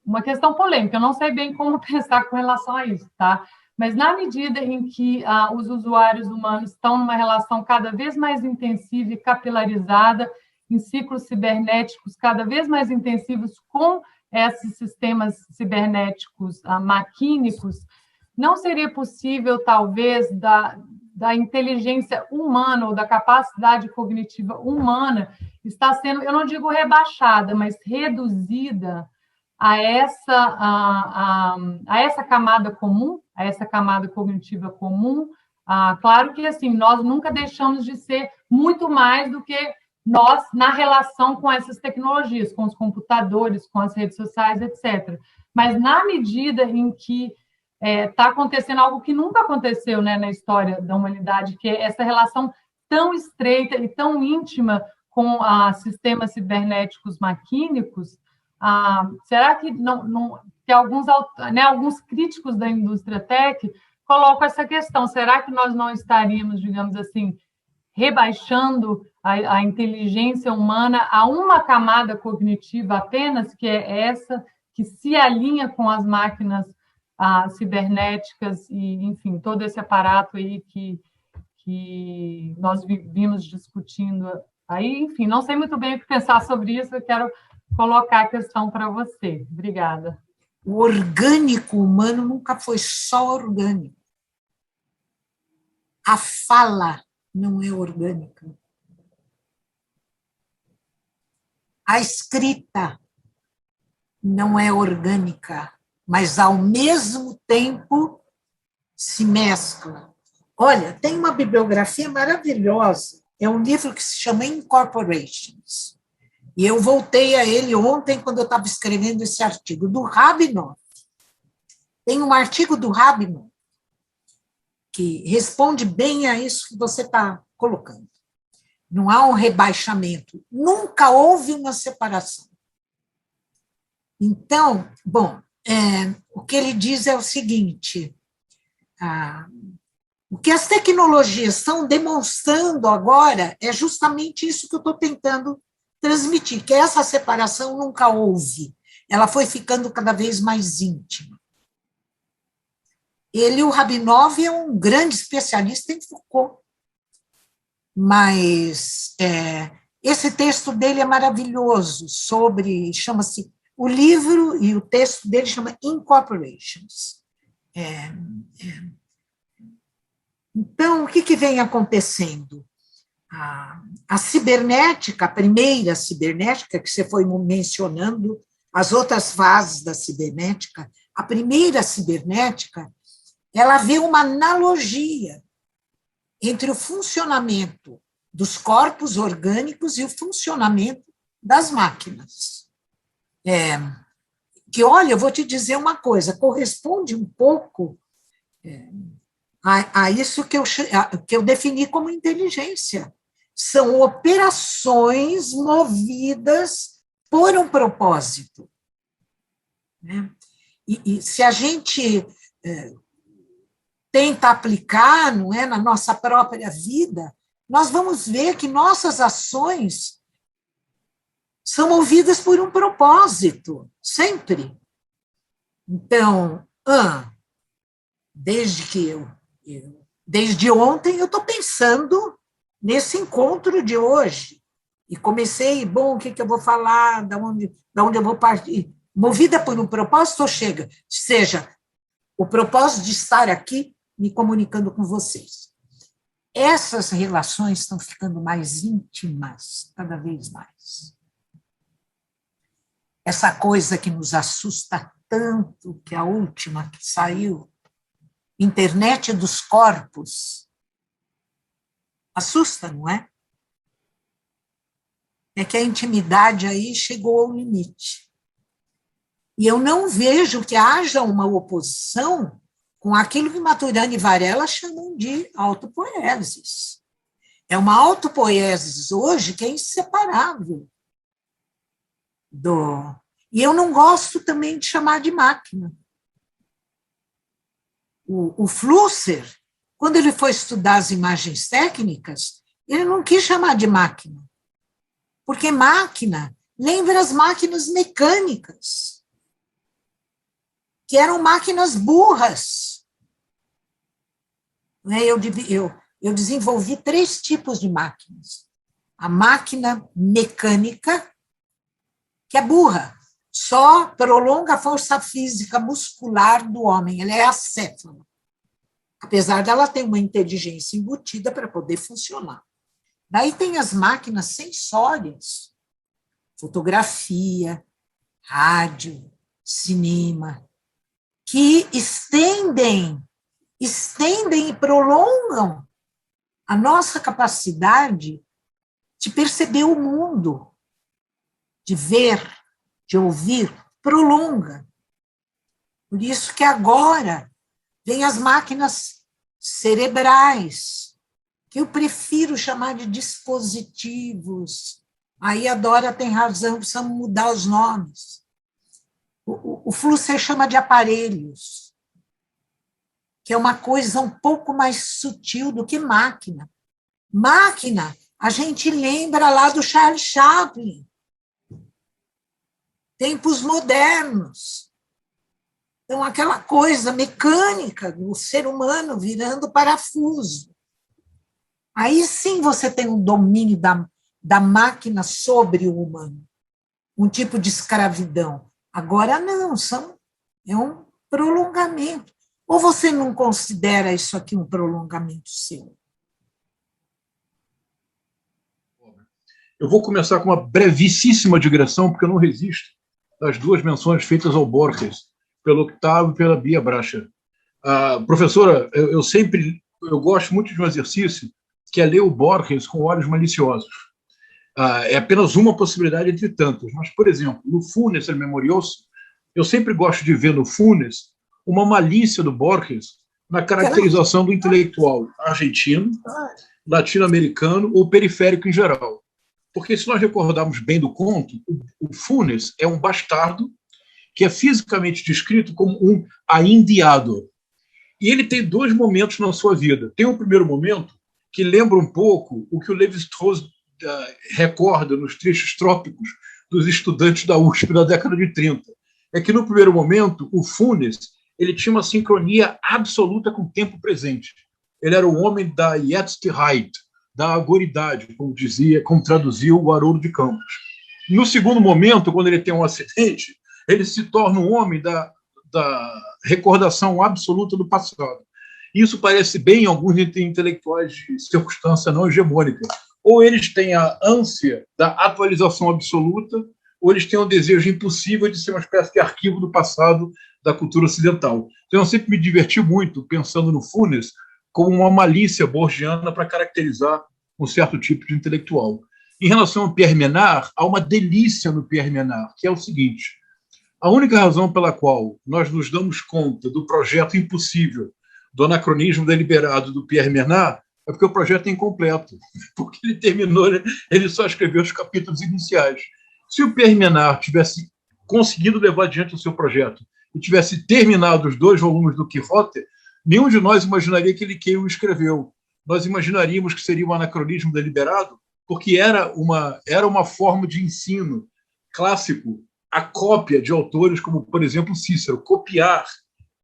uma questão polêmica, eu não sei bem como pensar com relação a isso, tá? Mas, na medida em que os usuários humanos estão numa relação cada vez mais intensiva e capilarizada, em ciclos cibernéticos cada vez mais intensivos com esses sistemas cibernéticos maquínicos, não seria possível, talvez, da inteligência humana ou da capacidade cognitiva humana estar sendo, eu não digo rebaixada, mas reduzida a essa camada comum, a essa camada cognitiva comum? Claro que, assim, nós nunca deixamos de ser muito mais do que nós na relação com essas tecnologias, com os computadores, com as redes sociais, etc. Mas na medida em que está acontecendo algo que nunca aconteceu, né, na história da humanidade, que é essa relação tão estreita e tão íntima com sistemas cibernéticos maquínicos, será que que alguns críticos da indústria tech colocam essa questão? Será que nós não estaríamos, digamos assim, rebaixando a inteligência humana a uma camada cognitiva apenas, que é essa, que se alinha com as máquinas cibernéticas e, enfim, todo esse aparato aí que nós vimos discutindo aí? Enfim, não sei muito bem o que pensar sobre isso, eu quero colocar a questão para você. Obrigada. O orgânico humano nunca foi só orgânico. A fala não é orgânica. A escrita não é orgânica, mas, ao mesmo tempo, se mescla. Olha, tem uma bibliografia maravilhosa, é um livro que se chama Incorporations, e eu voltei a ele ontem, quando eu estava escrevendo esse artigo, do Rabinoff. Tem um artigo do Rabinoff que responde bem a isso que você está colocando. Não há um rebaixamento, nunca houve uma separação. Então, bom, o que ele diz é o seguinte, o que as tecnologias estão demonstrando agora é justamente isso que eu estou tentando transmitir, que essa separação nunca houve, ela foi ficando cada vez mais íntima. O Rabinov, é um grande especialista em Foucault, mas esse texto dele é maravilhoso, chama-se, o livro e o texto dele chama Incorporations. Então, o que vem acontecendo? A cibernética, a primeira cibernética, que você foi mencionando, as outras fases da cibernética, a primeira cibernética, ela vê uma analogia entre o funcionamento dos corpos orgânicos e o funcionamento das máquinas. Que, olha, eu vou te dizer uma coisa, corresponde um pouco a isso que eu defini como inteligência. São operações movidas por um propósito. Né? E se a gente tenta aplicar, não é, na nossa própria vida, nós vamos ver que nossas ações são movidas por um propósito, sempre. Então, desde ontem, eu estou pensando nesse encontro de hoje, e comecei, o que eu vou falar, da onde eu vou partir, movida por um propósito, seja o propósito de estar aqui, me comunicando com vocês. Essas relações estão ficando mais íntimas, cada vez mais. Essa coisa que nos assusta tanto, que a última que saiu, internet dos corpos, assusta, não é? É que a intimidade aí chegou ao limite. E eu não vejo que haja uma oposição com aquilo que Maturana e Varela chamam de autopoieses. É uma autopoiesis hoje que é inseparável E eu não gosto também de chamar de máquina. O Flusser, quando ele foi estudar as imagens técnicas, ele não quis chamar de máquina, porque máquina lembra as máquinas mecânicas, que eram máquinas burras. Eu desenvolvi 3 tipos de máquinas. A máquina mecânica, que é burra, só prolonga a força física muscular do homem, ela é acéfala. Apesar dela ter uma inteligência embutida para poder funcionar. Daí tem as máquinas sensórias, fotografia, rádio, cinema, que estendem e prolongam a nossa capacidade de perceber o mundo, de ver, de ouvir, prolonga. Por isso que agora vem as máquinas cerebrais, que eu prefiro chamar de dispositivos. Aí a Dora tem razão, precisamos mudar os nomes. O Flusser chama de aparelhos, que é uma coisa um pouco mais sutil do que máquina. Máquina, a gente lembra lá do Charles Chaplin, tempos modernos. Então, aquela coisa mecânica do ser humano virando parafuso. Aí sim você tem um domínio da máquina sobre o humano, um tipo de escravidão. Agora não, é um prolongamento. Ou você não considera isso aqui um prolongamento seu? Eu vou começar com uma brevíssima digressão, porque eu não resisto às 2 menções feitas ao Borges, pelo Octávio e pela Bia Bracha. Professora, eu gosto muito de um exercício que é ler o Borges com olhos maliciosos. É apenas uma possibilidade entre tantas. Mas, por exemplo, no Funes, El Memorioso, eu sempre gosto de ver no Funes uma malícia do Borges na caracterização do intelectual argentino, latino-americano ou periférico em geral. Porque, se nós recordarmos bem do conto, o Funes é um bastardo que é fisicamente descrito como um aindiado. E ele tem 2 momentos na sua vida. Tem um primeiro momento que lembra um pouco o que o Lévi-Strauss recorda nos trechos trópicos dos estudantes da USP da década de 30. É que, no primeiro momento, o Funes ele tinha uma sincronia absoluta com o tempo presente. Ele era o homem da Jetztheit, da agoridade, como traduziu o Haroldo de Campos. No segundo momento, quando ele tem um acidente, ele se torna um homem da recordação absoluta do passado. Isso parece bem em alguns intelectuais de circunstância não hegemônica. Ou eles têm a ânsia da atualização absoluta, ou eles têm o desejo impossível de ser uma espécie de arquivo do passado da cultura ocidental. Então, eu sempre me diverti muito pensando no Funes como uma malícia borgiana para caracterizar um certo tipo de intelectual. Em relação ao Pierre Menard, há uma delícia no Pierre Menard, que é o seguinte: a única razão pela qual nós nos damos conta do projeto impossível, do anacronismo deliberado do Pierre Menard, é porque o projeto é incompleto, porque ele terminou, ele só escreveu os capítulos iniciais. Se o Pierre Menard tivesse conseguido levar adiante o seu projeto e tivesse terminado os 2 volumes do Quixote, nenhum de nós imaginaria que ele que o escreveu. Nós imaginaríamos que seria um anacronismo deliberado, porque era uma forma de ensino clássico, a cópia de autores como, por exemplo, Cícero, copiar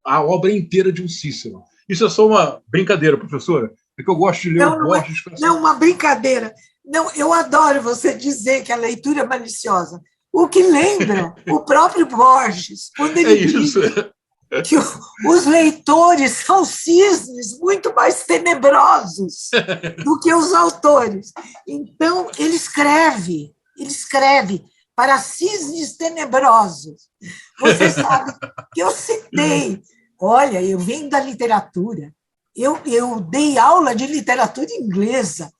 a obra inteira de um Cícero. Isso é só uma brincadeira, professora, porque eu gosto de ler o Borges. Não, uma brincadeira. Não, eu adoro você dizer que a leitura é maliciosa. O que lembra o próprio Borges, quando ele diz que os leitores são cisnes muito mais tenebrosos do que os autores. Então, ele escreve para cisnes tenebrosos. Você sabe que eu citei, olha, eu venho da literatura, eu dei aula de literatura inglesa,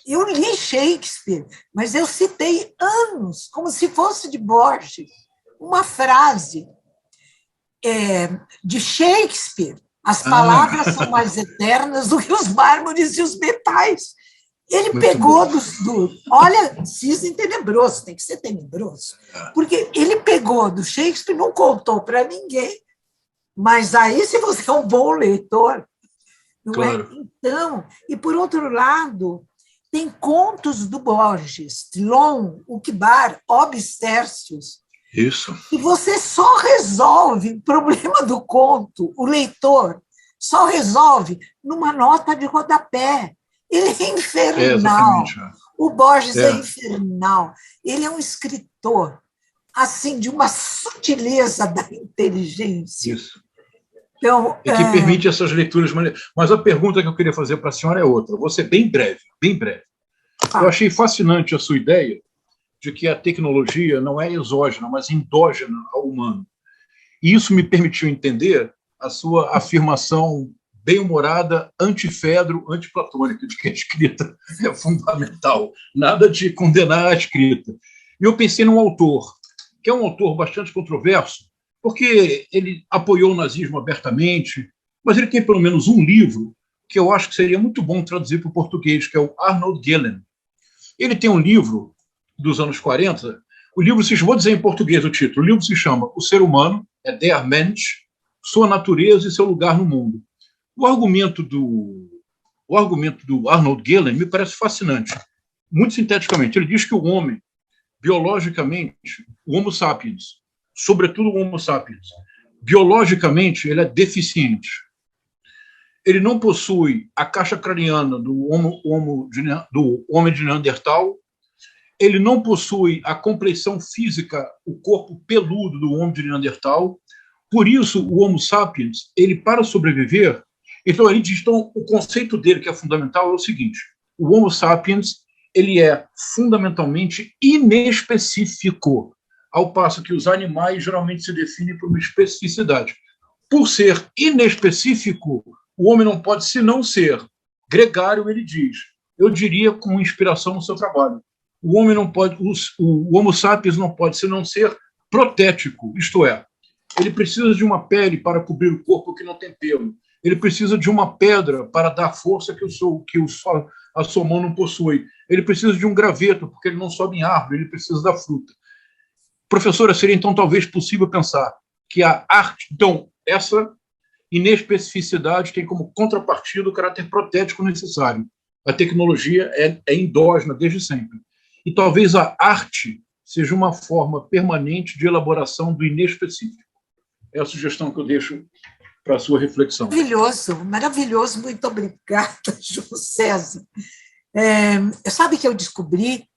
eu li Shakespeare, mas eu citei anos, como se fosse de Borges, uma frase de Shakespeare: as palavras são mais eternas do que os mármores e os metais. Ele Muito pegou bom. Olha, cisne tenebroso, tem que ser tenebroso. Porque ele pegou do Shakespeare, não contou para ninguém, mas aí, se você é um bom leitor, não Claro. é? Então, e por outro lado, tem contos do Borges, Tlon, Uquibar, Obstércios, Isso. e você só resolve o problema do conto, o leitor só resolve numa nota de rodapé. Ele é infernal. Exatamente. O Borges é infernal. Ele é um escritor assim de uma sutileza da inteligência. Isso. Então, E que permite essas leituras. Mas a pergunta que eu queria fazer para a senhora é outra. Vou ser bem breve, bem breve. Eu achei fascinante a sua ideia de que a tecnologia não é exógena, mas endógena ao humano. E isso me permitiu entender a sua afirmação bem-humorada, anti-Fedro, anti-platônica, de que a escrita é fundamental. Nada de condenar a escrita. E eu pensei num autor, que é um autor bastante controverso, porque ele apoiou o nazismo abertamente, mas ele tem pelo menos um livro que eu acho que seria muito bom traduzir para o português, que é o Arnold Gehlen. Ele tem um livro dos anos 40, o livro, vou dizer em português o título, o livro se chama O Ser Humano, é Der Mensch, Sua Natureza e Seu Lugar no Mundo. O argumento do Arnold Gehlen me parece fascinante. Muito sinteticamente, ele diz que o homem, biologicamente, o Homo sapiens, sobretudo o Homo sapiens, biologicamente, ele é deficiente. Ele não possui a caixa craniana do homem de Neandertal, ele não possui a compleição física, o corpo peludo do homem de Neandertal. Por isso, o Homo sapiens, ele, para sobreviver, então ele diz, então, o conceito dele que é fundamental é o seguinte: o Homo sapiens, ele é fundamentalmente inespecífico, ao passo que os animais geralmente se definem por uma especificidade. Por ser inespecífico, o homem não pode senão ser gregário, ele diz. Eu diria com inspiração no seu trabalho. O homem não pode, o Homo sapiens não pode senão ser protético, isto é, ele precisa de uma pele para cobrir o corpo que não tem pelo. Ele precisa de uma pedra para dar força que a sua mão não possui. Ele precisa de um graveto, porque ele não sobe em árvore, ele precisa da fruta. Professora, seria então talvez possível pensar que a arte, então, essa inespecificidade tem como contrapartida o caráter protético necessário. A tecnologia é endógena desde sempre. E talvez a arte seja uma forma permanente de elaboração do inespecífico. É a sugestão que eu deixo para a sua reflexão. Maravilhoso, maravilhoso. Muito obrigada, João César. Sabe que eu descobri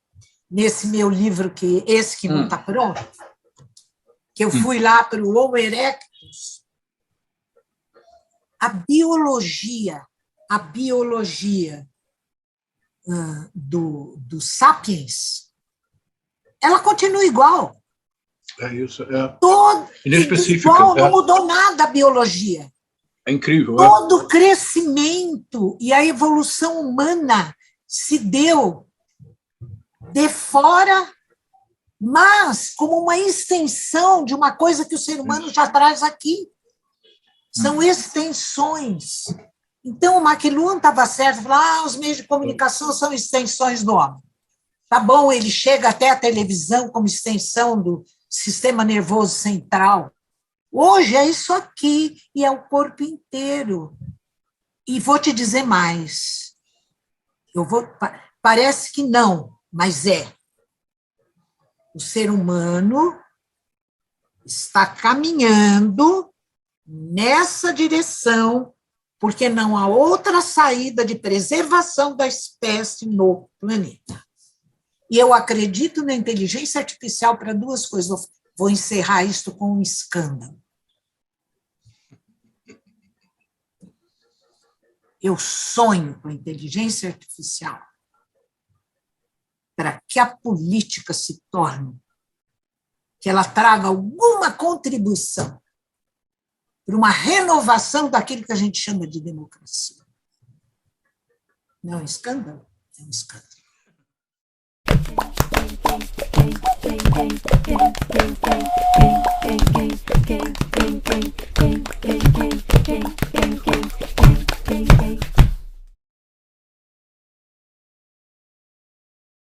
nesse meu livro, esse que não está pronto, que eu fui lá para o Homo erectus, a biologia do Sapiens, ela continua igual. É isso, Inespecífica. Igual, não mudou nada a biologia. É incrível. Todo o crescimento e a evolução humana se deu de fora, mas como uma extensão de uma coisa que o ser humano já traz aqui. São extensões. Então, o McLuhan estava certo, falou, os meios de comunicação são extensões do homem. Tá bom, ele chega até a televisão como extensão do sistema nervoso central. Hoje é isso aqui, e é o corpo inteiro. E vou te dizer mais. Parece que não, mas é. O ser humano está caminhando nessa direção, porque não há outra saída de preservação da espécie no planeta. E eu acredito na inteligência artificial para duas coisas. Vou encerrar isto com um escândalo. Eu sonho com a inteligência artificial para que a política se torne, que ela traga alguma contribuição para uma renovação daquilo que a gente chama de democracia. Não é um escândalo? É um escândalo.